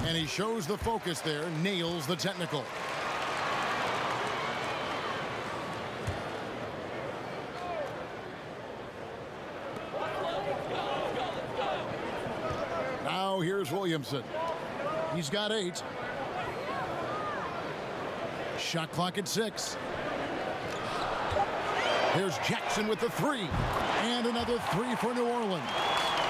And he shows the focus there, nails the technical. Now here's Williamson. He's got 8. Shot clock at 6. Here's Jackson with the 3. And another 3 for New Orleans.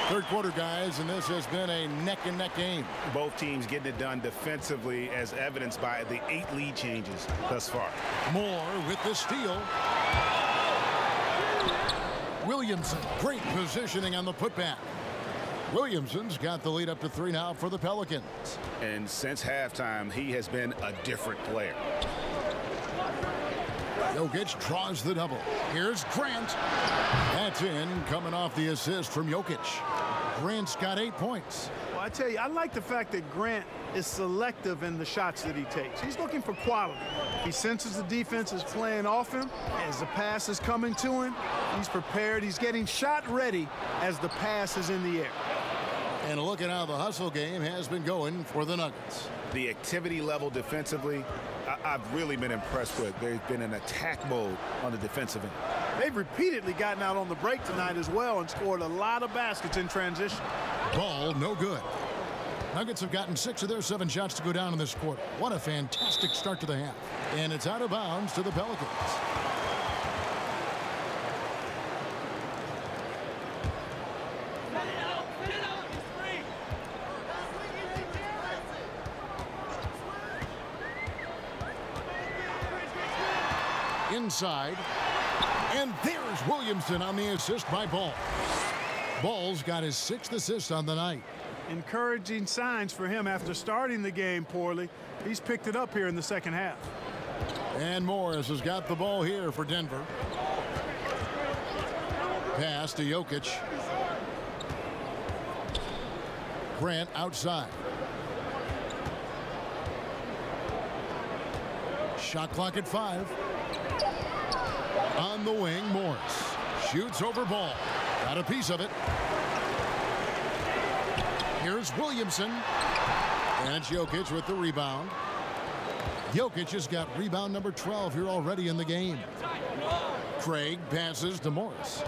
Third quarter, guys, and this has been a neck-and-neck game. Both teams getting it done defensively, as evidenced by the 8 lead changes thus far. Moore with the steal. Williamson, great positioning on the putback. Williamson's got the lead up to 3 now for the Pelicans. And since halftime, he has been a different player. Jokic draws the double. Here's Grant. That's in, coming off the assist from Jokic. Grant's got 8 points. Well, I tell you, I like the fact that Grant is selective in the shots that he takes. He's looking for quality. He senses the defense is playing off him. As the pass is coming to him, he's prepared. He's getting shot ready as the pass is in the air. And a look at how the hustle game has been going for the Nuggets. The activity level defensively, I've really been impressed with. There's been an attack mode on the defensive end. They've repeatedly gotten out on the break tonight as well and scored a lot of baskets in transition. Ball no good. Nuggets have gotten 6 of their 7 shots to go down in this quarter. What a fantastic start to the half. And it's out of bounds to the Pelicans. Inside, and there's Williamson on the assist by Ball. Ball's got his 6th assist on the night. Encouraging signs for him after starting the game poorly. He's picked it up here in the second half. And Morris has got the ball here for Denver. Pass to Jokic. Grant outside. Shot clock at 5. On the wing, Morris shoots over Ball. Got a piece of it. Here's Williamson. And it's Jokic with the rebound. Jokic has got rebound number 12 here already in the game. Craig passes to Morris.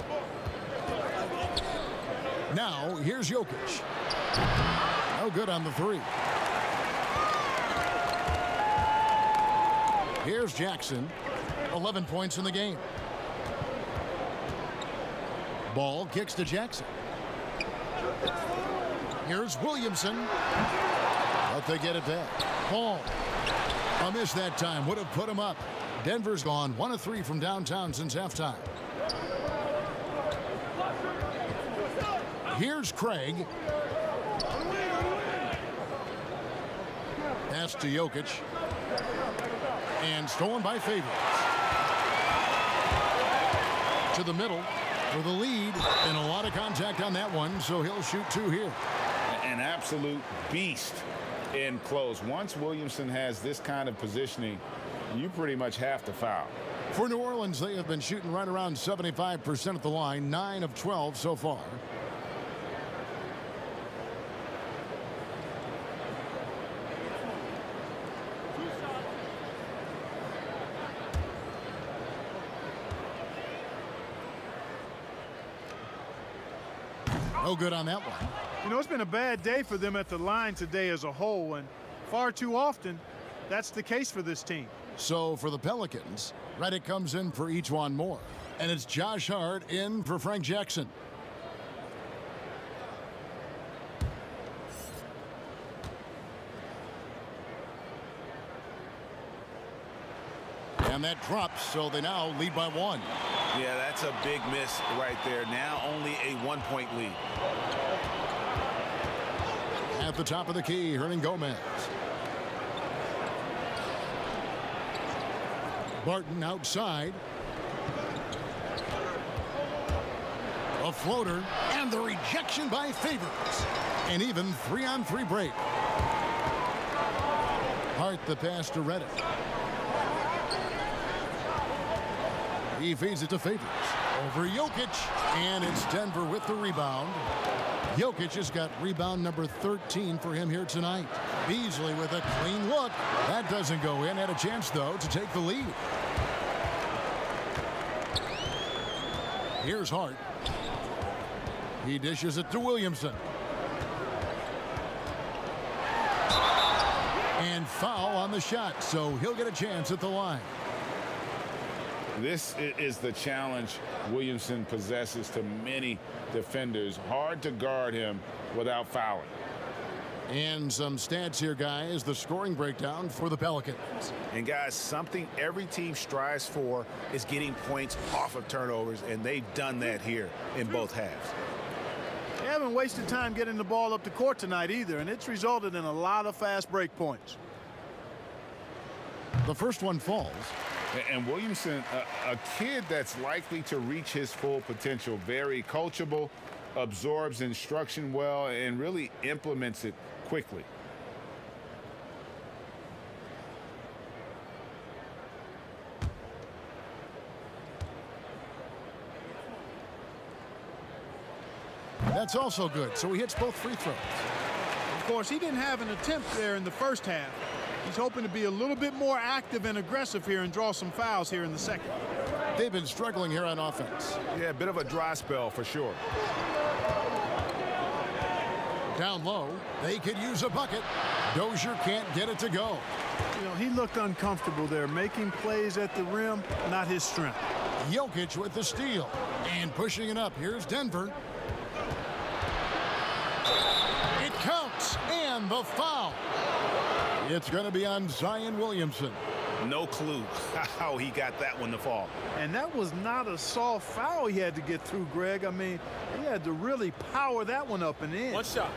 Now, here's Jokic. No good on the 3. Here's Jackson. 11 points in the game. Ball kicks to Jackson. Here's Williamson. But they get it back. Ball. A miss that time. Would have put him up. Denver's gone 1 of 3 from downtown since halftime. Here's Craig. Pass to Jokic. And stolen by Favors. To the middle for the lead, and a lot of contact on that one, so he'll shoot 2 here. An absolute beast in close. Once Williamson has this kind of positioning, you pretty much have to foul. For New Orleans, they have been shooting right around 75% at the line, 9 of 12 so far. No good on that one. You know, it's been a bad day for them at the line today as a whole, and far too often, that's the case for this team. So for the Pelicans, Redick comes in for each one more. And it's Josh Hart in for Frank Jackson. And that drops, so they now lead by 1. Yeah, that's a big miss right there. Now only a 1-point lead. At the top of the key, Hernangomez. Barton outside. A floater, and the rejection by Favors. An even 3-on-3 break. Hart the pass to Redick. He feeds it to Favors. Over Jokic, and it's Denver with the rebound. Jokic has got rebound number 13 for him here tonight. Beasley with a clean look. That doesn't go in. Had a chance, though, to take the lead. Here's Hart. He dishes it to Williamson. And foul on the shot, so he'll get a chance at the line. This is the challenge Williamson possesses to many defenders. Hard to guard him without fouling. And some stats here, guys. The scoring breakdown for the Pelicans. And, guys, something every team strives for is getting points off of turnovers, and they've done that here in both halves. They haven't wasted time getting the ball up the court tonight either, and it's resulted in a lot of fast break points. The first one falls. And Williamson, a kid that's likely to reach his full potential, very coachable, absorbs instruction well, and really implements it quickly. That's also good, so he hits both free throws. Of course, he didn't have an attempt there in the first half. He's hoping to be a little bit more active and aggressive here and draw some fouls here in the second. They've been struggling here on offense. Yeah, a bit of a dry spell for sure. Down low, they could use a bucket. Dozier can't get it to go. You know, he looked uncomfortable there, making plays at the rim, not his strength. Jokic with the steal and pushing it up. Here's Denver. It counts, and the foul. It's going to be on Diane Williamson. No clue how he got that one to fall. And that was not a soft foul he had to get through, Greg. I mean, he had to really power that one up and in. One shot.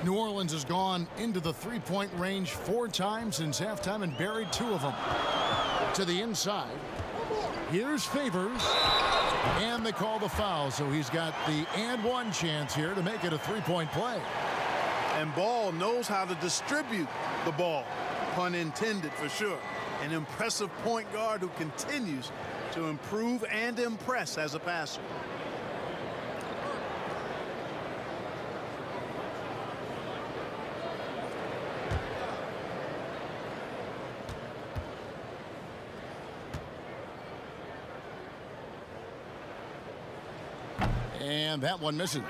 New Orleans has gone into the three-point range 4 times since halftime and buried 2 of them. To the inside. Here's Favors. And they call the foul, so he's got the and one chance here to make it a 3-point play. And Ball knows how to distribute the ball. Pun intended for sure. An impressive point guard who continues to improve and impress as a passer. And that one misses.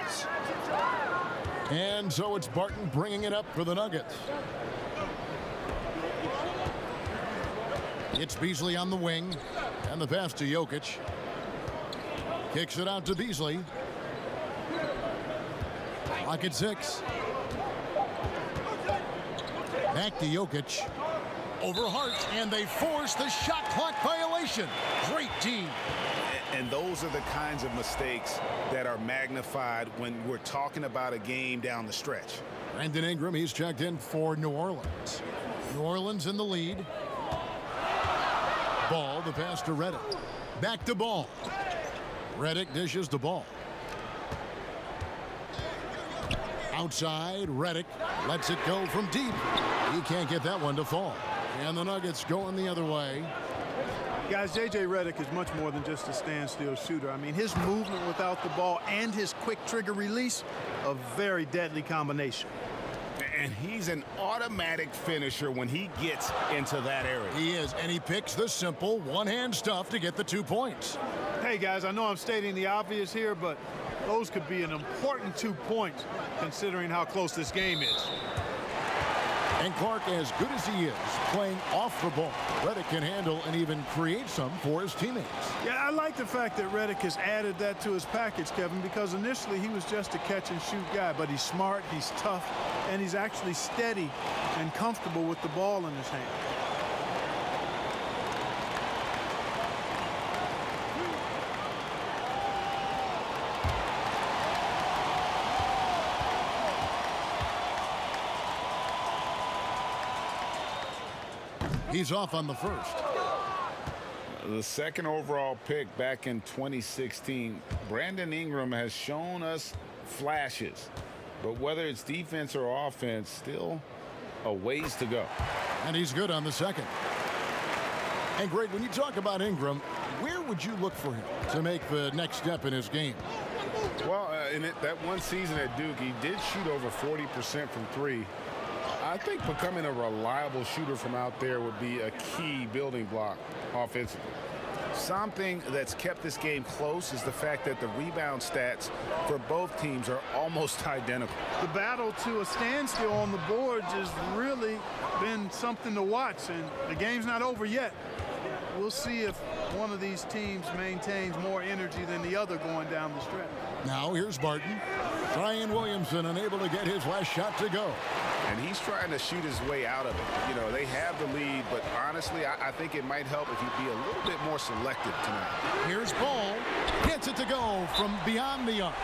And so it's Barton bringing it up for the Nuggets. It's Beasley on the wing. And the pass to Jokic. Kicks it out to Beasley. Clock at 6. Back to Jokic. Over Hart, and they force the shot clock violation. Great team. And those are the kinds of mistakes that are magnified when we're talking about a game down the stretch. Brandon Ingram, he's checked in for New Orleans. New Orleans in the lead. Ball, the pass to Redick. Back to Ball. Redick dishes the ball. Outside, Redick lets it go from deep. He can't get that one to fall. And the Nuggets going the other way. Guys, J.J. Redick is much more than just a standstill shooter. I mean, his movement without the ball and his quick trigger release, a very deadly combination. And he's an automatic finisher when he gets into that area. He is, and he picks the simple one-hand stuff to get the 2 points. Hey, guys, I know I'm stating the obvious here, but those could be an important 2 points considering how close this game is. And Clark, as good as he is, playing off the ball, Redick can handle and even create some for his teammates. Yeah, I like the fact that Redick has added that to his package, Kevin, because initially he was just a catch-and-shoot guy, but he's smart, he's tough, and he's actually steady and comfortable with the ball in his hand. He's off on the first. The second overall pick back in 2016, Brandon Ingram has shown us flashes. But whether it's defense or offense, still a ways to go. And he's good on the second. And Greg, when you talk about Ingram, where would you look for him to make the next step in his game? Well, that one season at Duke, he did shoot over 40% from three. I think becoming a reliable shooter from out there would be a key building block offensively. Something that's kept this game close is the fact that the rebound stats for both teams are almost identical. The battle to a standstill on the boards has really been something to watch, and the game's not over yet. We'll see if one of these teams maintains more energy than the other going down the stretch. Now here's Barton. Diane Williamson unable to get his last shot to go. And he's trying to shoot his way out of it. You know, they have the lead, but honestly, I think it might help if he'd be a little bit more selective tonight. Here's Ball. Gets it to go from beyond the arc.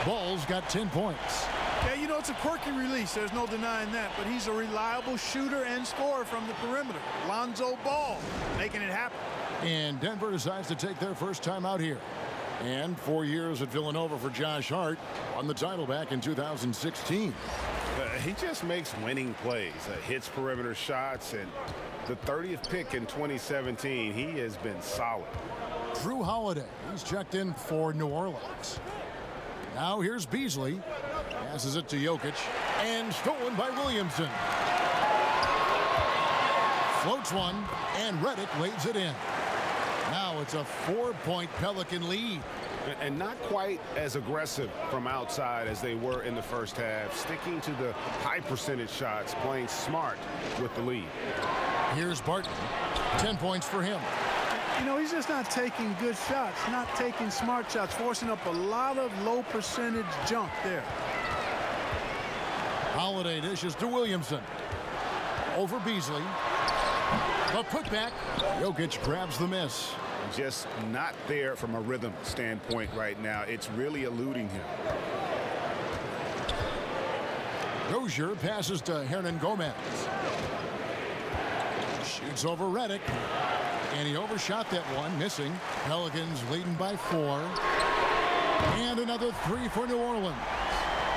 Ball's got 10 points. Yeah, you know, it's a quirky release. There's no denying that. But he's a reliable shooter and scorer from the perimeter. Lonzo Ball making it happen. And Denver decides to take their first time out here. And 4 years at Villanova for Josh Hart. Won the title back in 2016. He just makes winning plays, hits perimeter shots, and the 30th pick in 2017, he has been solid. Drew Holiday, he's checked in for New Orleans. Now here's Beasley. Passes it to Jokic, and stolen by Williamson. Floats one, and Redick lays it in. Now it's a 4-point Pelican lead. And not quite as aggressive from outside as they were in the first half, sticking to the high percentage shots, playing smart with the lead. Here's Barton. 10 points for him. You know, he's just not taking good shots, not taking smart shots, forcing up a lot of low percentage junk there. Holiday dishes to Williamson. Over Beasley. The putback. Jokic grabs the miss. Just not there from a rhythm standpoint right now. It's really eluding him. Dozier passes to Hernan Gomez. Shoots over Redick. And he overshot that one, missing. Pelicans leading by 4. And another 3 for New Orleans.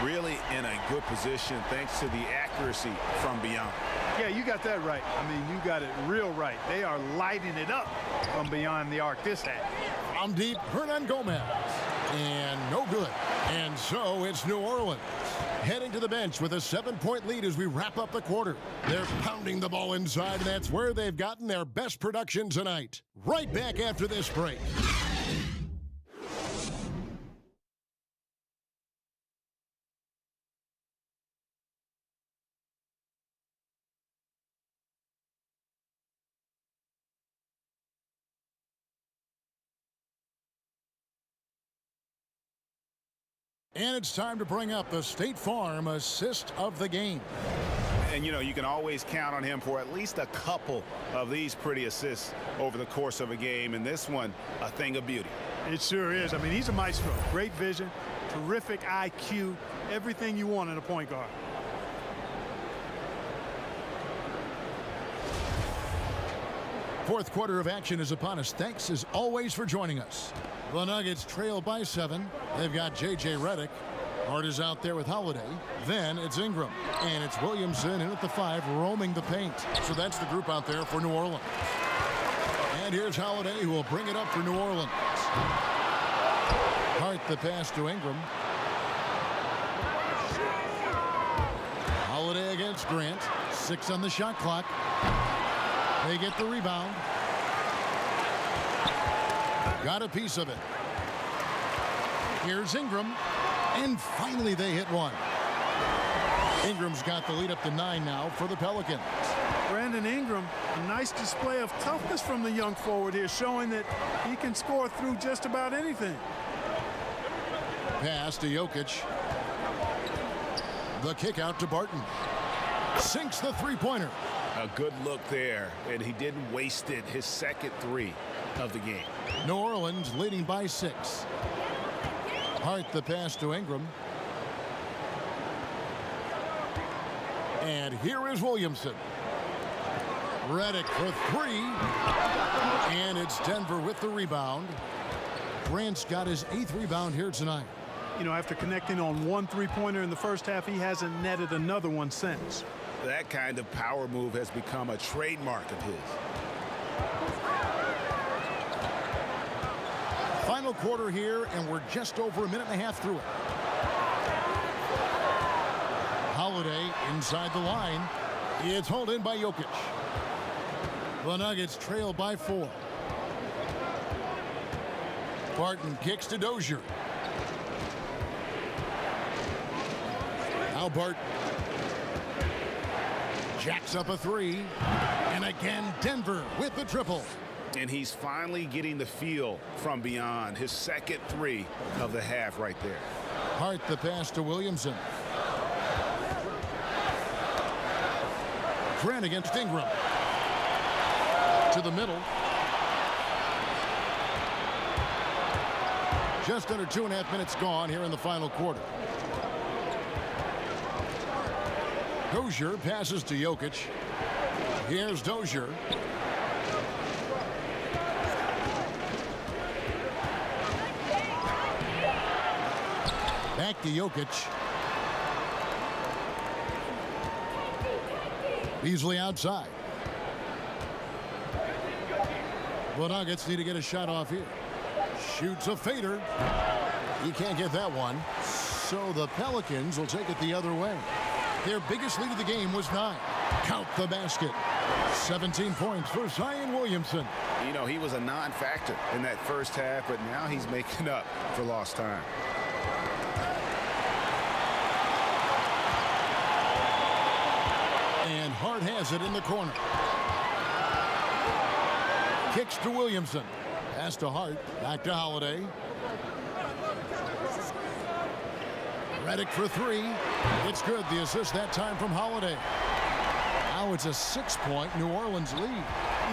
Really in a good position thanks to the accuracy from beyond. Yeah, you got that right. I mean, you got it real right. They are lighting it up from beyond the arc this half. From deep, Hernan Gomez. And no good. And so it's New Orleans heading to the bench with a 7-point lead as we wrap up the quarter. They're pounding the ball inside, and that's where they've gotten their best production tonight. Right back after this break. And it's time to bring up the State Farm assist of the game. And, you know, you can always count on him for at least a couple of these pretty assists over the course of a game. And this one, a thing of beauty. It sure is. I mean, he's a maestro. Great vision, terrific IQ, everything you want in a point guard. Fourth quarter of action is upon us. Thanks, as always, for joining us. The Nuggets trail by 7. They've got J.J. Redick. Hart is out there with Holiday. Then it's Ingram. And it's Williamson in at the 5, roaming the paint. So that's the group out there for New Orleans. And here's Holiday, who will bring it up for New Orleans. Hart the pass to Ingram. Holiday It's Grant. 6 on the shot clock. They get the rebound. Got a piece of it. Here's Ingram. And finally they hit one. Ingram's got the lead up to 9 now for the Pelicans. Brandon Ingram, a nice display of toughness from the young forward here, showing that he can score through just about anything. Pass to Jokic. The kick out to Barton. Sinks the three-pointer. A good look there, and he didn't waste it. His second 3 of the game. New Orleans leading by 6. Hart the pass to Ingram. And here is Williamson. Redick for 3. And it's Denver with the rebound. Grant's got his 8th rebound here tonight. You know, after connecting on 1 3-pointer in the first half, he hasn't netted another one since. That kind of power move has become a trademark of his. Final quarter here, and we're just over a minute and a half through it. Holiday inside the line. It's hauled in by Jokic. The Nuggets trail by 4. Barton kicks to Dozier. Now Barton jacks up a 3. And again, Denver with the triple. And he's finally getting the feel from beyond. His second 3 of the half right there. Hart the pass to Williamson. Grant against Ingram. To the middle. Just under 2.5 minutes gone here in the final quarter. Dozier passes to Jokic. Here's Dozier. Back to Jokic. Beasley outside. The Nuggets need to get a shot off here. Shoots a fader. He can't get that one. So the Pelicans will take it the other way. Their biggest lead of the game was 9. Count the basket. 17 points for Diane Williamson. You know, he was a non-factor in that first half, but now he's making up for lost time. And Hart has it in the corner. Kicks to Williamson. Pass to Hart. Back to Holiday. Redick for 3. It's good. The assist that time from Holiday. Now it's a 6-point New Orleans lead.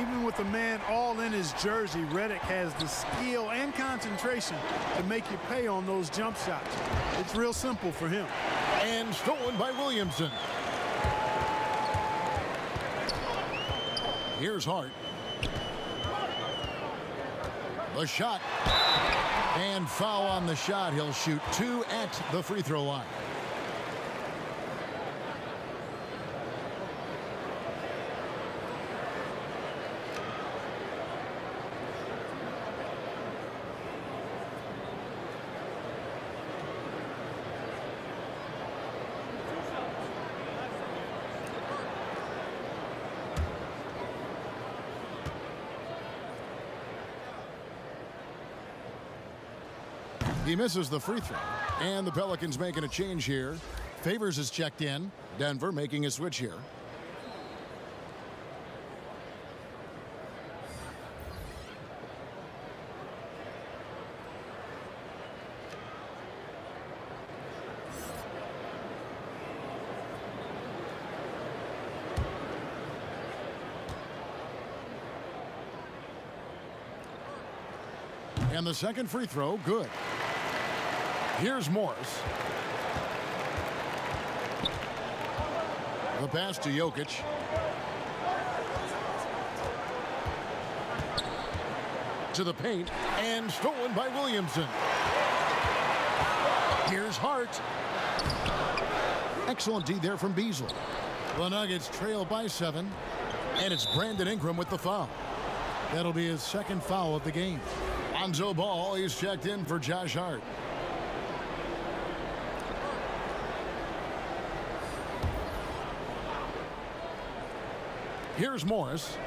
Even with the man all in his jersey, Redick has the skill and concentration to make you pay on those jump shots. It's real simple for him. And stolen by Williamson. Here's Hart. The shot. And foul on the shot. He'll shoot 2 at the free throw line. He misses the free throw. And the Pelicans making a change here. Favors is checked in. Denver making a switch here. And the second free throw, good. Here's Morris. The pass to Jokic. To the paint, and stolen by Williamson. Here's Hart. Excellent D there from Beasley. The Nuggets trail by 7, and it's Brandon Ingram with the foul. That'll be his second foul of the game. Lonzo Ball is checked in for Josh Hart. Here's Morris.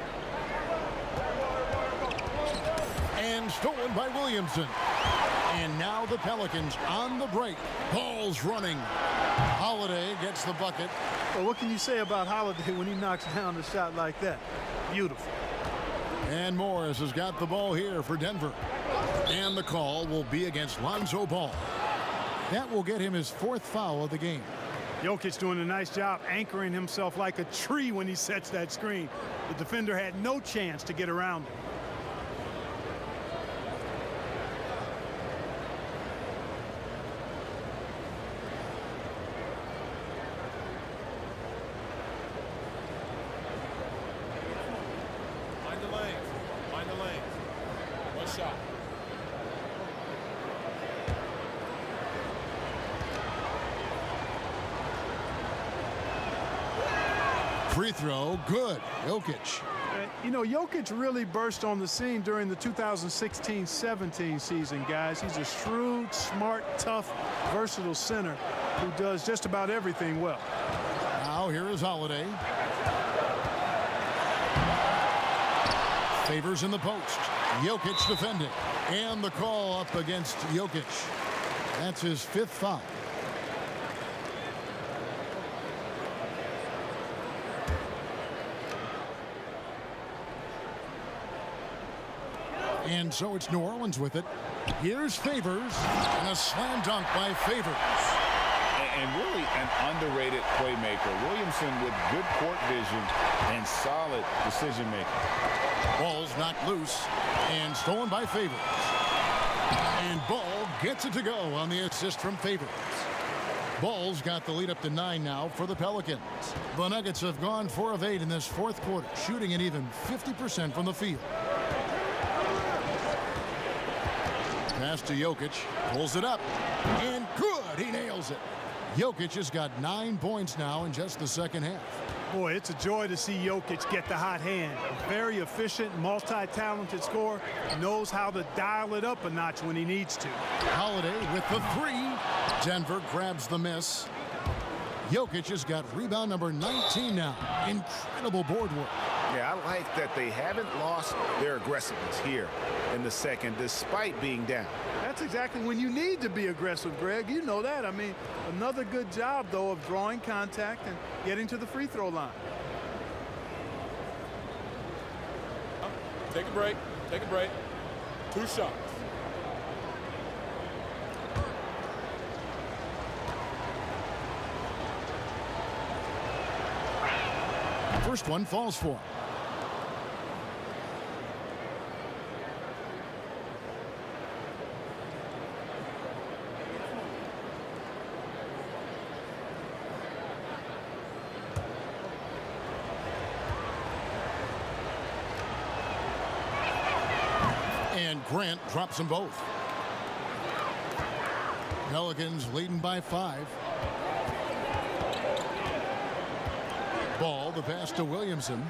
And stolen by Williamson. And now the Pelicans on the break. Ball's running. Holiday gets the bucket. Well, what can you say about Holiday when he knocks down a shot like that? Beautiful. And Morris has got the ball here for Denver. And the call will be against Lonzo Ball. That will get him his 4th foul of the game. Jokic doing a nice job anchoring himself like a tree when he sets that screen. The defender had no chance to get around him. Mind the lanes. Mind the lanes. One shot. Free throw, good. Jokic. You know, Jokic really burst on the scene during the 2016-17 season, guys. He's a shrewd, smart, tough, versatile center who does just about everything well. Now here is Holiday. Favors in the post. Jokic defending. And the call up against Jokic. That's his 5th foul. And so it's New Orleans with it. Here's Favors. And a slam dunk by Favors. And really an underrated playmaker. Williamson with good court vision and solid decision making. Ball's knocked loose and stolen by Favors. And Ball gets it to go on the assist from Favors. Ball's got the lead up to 9 now for the Pelicans. The Nuggets have gone 4 of 8 in this 4th quarter, shooting at even 50% from the field. Pass to Jokic, pulls it up, and good, he nails it. Jokic has got 9 points now in just the 2nd half. Boy, it's a joy to see Jokic get the hot hand. A very efficient, multi-talented scorer, knows how to dial it up a notch when he needs to. Holiday with the 3. Denver grabs the miss. Jokic has got rebound number 19 now. Incredible board work. Yeah, I like that they haven't lost their aggressiveness here in the 2nd despite being down. That's exactly when you need to be aggressive, Greg. You know that. I mean, another good job, though, of drawing contact and getting to the free throw line. Take a break. Take a break. 2 shots. First one falls for him. And Grant drops them both. Pelicans leading by 5. Ball, the pass to Williamson.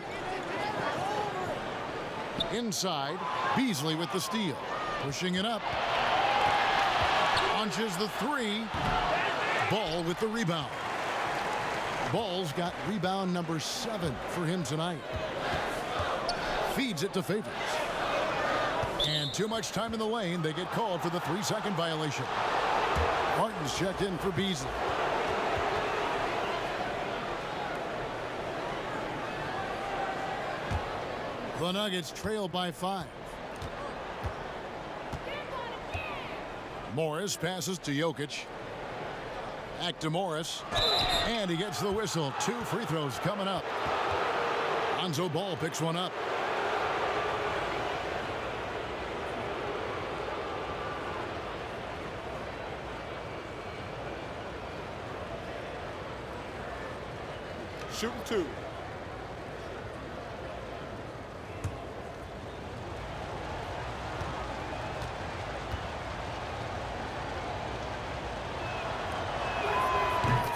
Inside, Beasley with the steal. Pushing it up. Launches the 3. Ball with the rebound. Ball's got rebound number 7 for him tonight. Feeds it to Favors. And too much time in the lane. They get called for the 3-second violation. Martin's checked in for Beasley. The Nuggets trail by 5. Morris passes to Jokic. Back to Morris. And he gets the whistle. 2 free throws coming up. Lonzo Ball picks one up. Shooting 2.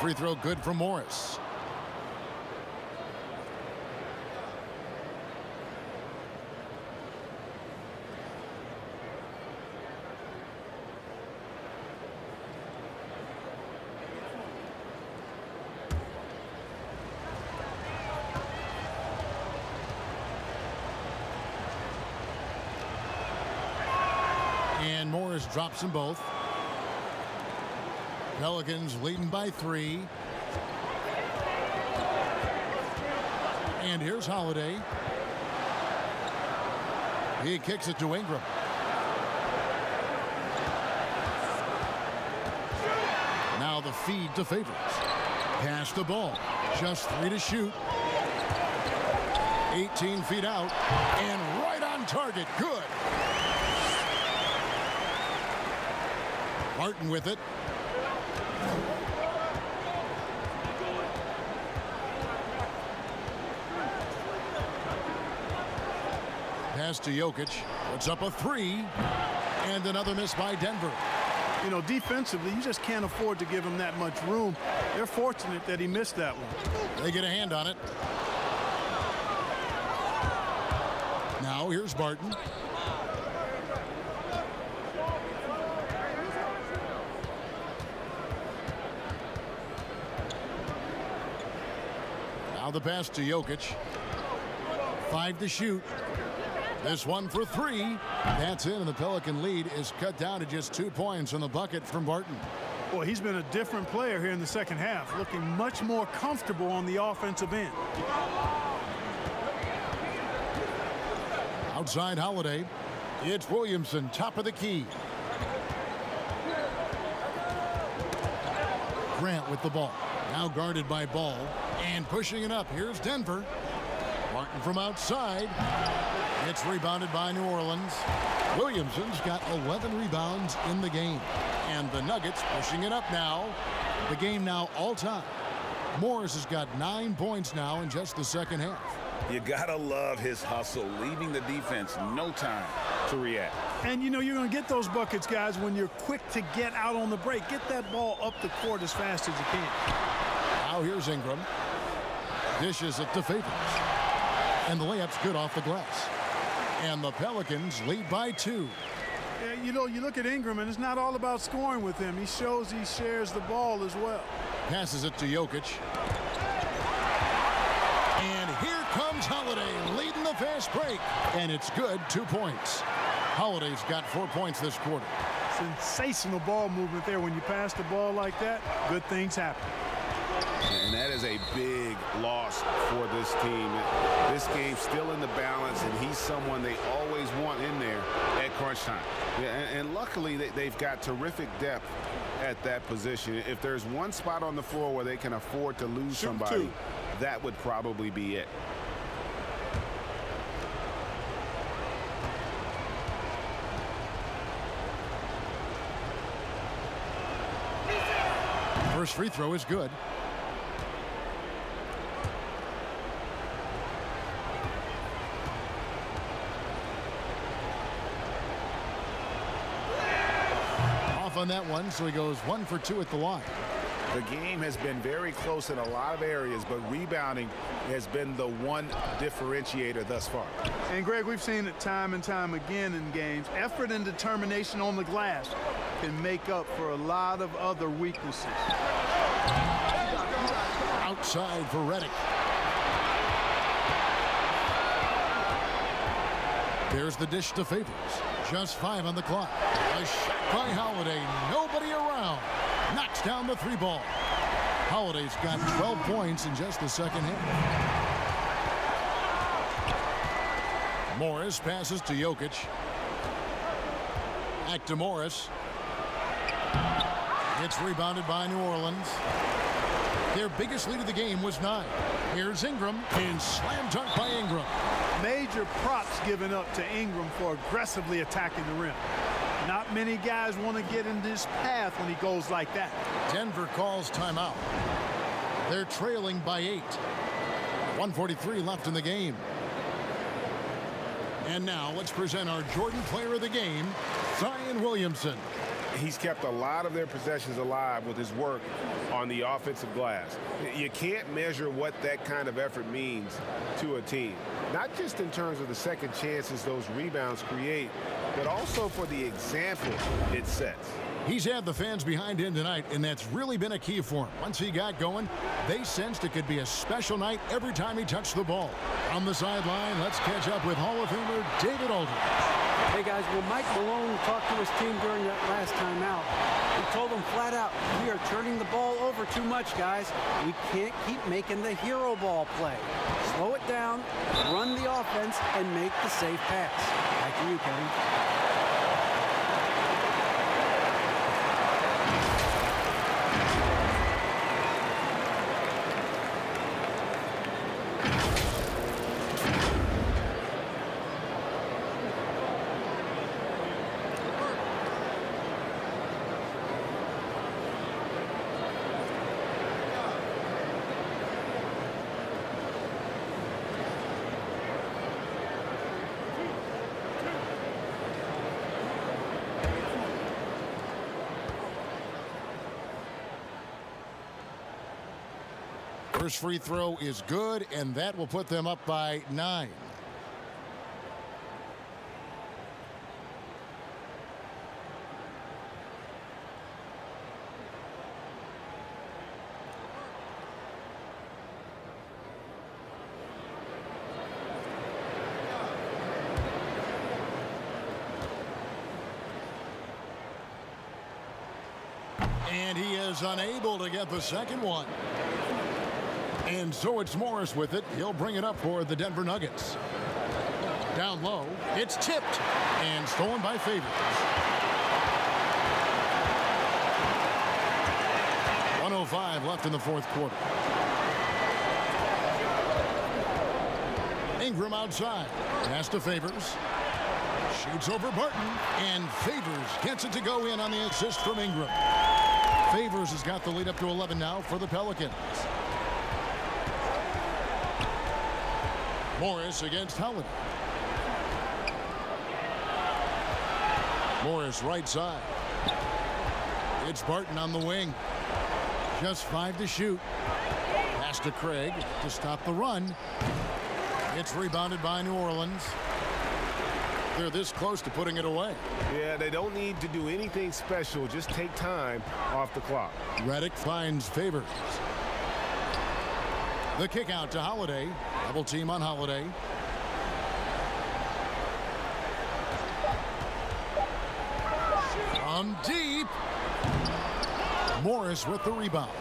Free throw good for Morris. And Morris drops them both. Pelicans leading by 3. And here's Holiday. He kicks it to Ingram. Now the feed to Favors. Pass the ball. Just 3 to shoot. 18 feet out. And right on target. Good. Martin with it. Pass to Jokic. Puts up a 3. And another miss by Denver. You know, defensively, you just can't afford to give him that much room. They're fortunate that he missed that one. They get a hand on it. Now here's Barton. Now the pass to Jokic. 5 to shoot. This one for 3. That's in, and the Pelican lead is cut down to just 2 points on the bucket from Barton. Boy, he's been a different player here in the second half, looking much more comfortable on the offensive end. Outside Holiday. It's Williamson, top of the key. Grant with the ball. Now guarded by Ball. And pushing it up. Here's Denver. Martin from outside. It's rebounded by New Orleans. Williamson's got 11 rebounds in the game. And the Nuggets pushing it up now. The game now all-time. Morris has got 9 points now in just the second half. You gotta love his hustle, leaving the defense no time to react. And you know you're going to get those buckets, guys, when you're quick to get out on the break. Get that ball up the court as fast as you can. Now here's Ingram. Dishes it to Favors. And the layup's good off the glass. And the Pelicans lead by 2. Yeah, you know, you look at Ingram, and it's not all about scoring with him. He shows he shares the ball as well. Passes it to Jokic. And here comes Holiday leading the fast break. And it's good, 2 points. Holiday's got 4 points this quarter. Sensational ball movement there. When you pass the ball like that, good things happen. And that is a big loss for this team. This game's still in the balance, and he's someone they always want in there at crunch time. Yeah, and luckily, they've got terrific depth at that position. If there's one spot on the floor where they can afford to lose somebody, that would probably be it. First free throw is good. On that one, so he goes 1 for 2 at the line. The game has been very close in a lot of areas, but rebounding has been the one differentiator thus far. And Greg, we've seen it time and time again in games. Effort and determination on the glass can make up for a lot of other weaknesses. Outside for Redick. There's the dish to Favors. Just 5 on the clock. A shot by Holiday. Nobody around. Knocks down the 3 ball. Holiday's got 12 points in just the second half. Morris passes to Jokic. Back to Morris. It's rebounded by New Orleans. Their biggest lead of the game was 9. Here's Ingram. And slam dunk by Ingram. Major props given up to Ingram for aggressively attacking the rim. Not many guys want to get in this path when he goes like that. Denver calls timeout. They're trailing by 8. 1:43 left in the game. And now let's present our Jordan Player of the Game, Diane Williamson. He's kept a lot of their possessions alive with his work on the offensive glass. You can't measure what that kind of effort means to a team. Not just in terms of the second chances those rebounds create, but also for the example it sets. He's had the fans behind him tonight, and that's really been a key for him. Once he got going, they sensed it could be a special night every time he touched the ball. On the sideline, let's catch up with Hall of Famer David Aldridge. Hey, guys, well, Mike Malone talked to his team during that last time out. He told them flat out, we are turning the ball over too much, guys. We can't keep making the hero ball play. Slow it down, run the offense, and make the safe pass. Back to you, Kevin. First free throw is good, and that will put them up by 9. And he is unable to get the second one. And so it's Morris with it. He'll bring it up for the Denver Nuggets. Down low, it's tipped and stolen by Favors. 1:05 left in the fourth quarter. Ingram outside. Pass to Favors. Shoots over Barton. And Favors gets it to go in on the assist from Ingram. Favors has got the lead up to 11 now for the Pelicans. Morris against Holiday. Morris right side. It's Barton on the wing. Just 5 to shoot. Pass to Craig to stop the run. It's rebounded by New Orleans. They're this close to putting it away. Yeah, they don't need to do anything special. Just take time off the clock. Redick finds Favors. The kick out to Holiday. Double team on Holiday. From deep. Morris with the rebound.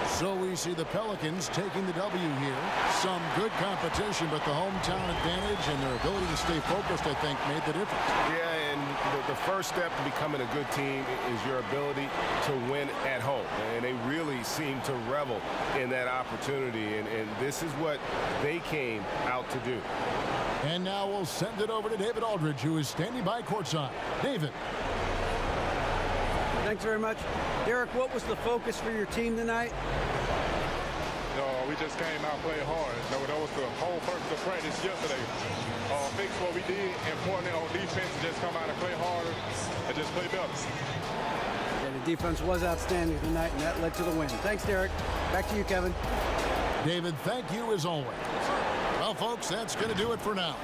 So we see the Pelicans taking the W here. Some good competition, but the hometown advantage and their ability to stay focused, I think, made the difference. Yeah, and the first step to becoming a good team is your ability to win at home. And they really seem to revel in that opportunity. And this is what they came out to do. And now we'll send it over to David Aldridge, who is standing by courtside. David. Thanks very much. Derrick, what was the focus for your team tonight? We just came out, played hard. That was the whole purpose of practice yesterday. Fix what we did, importantly on defense, just come out and play harder and just play better. Yeah, the defense was outstanding tonight, and that led to the win. Thanks, Derrick. Back to you, Kevin. David, thank you as always. Well, folks, that's going to do it for now.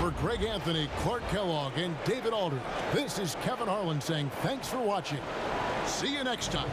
For Greg Anthony, Clark Kellogg, and David Aldridge, this is Kevin Harlan saying thanks for watching. See you next time.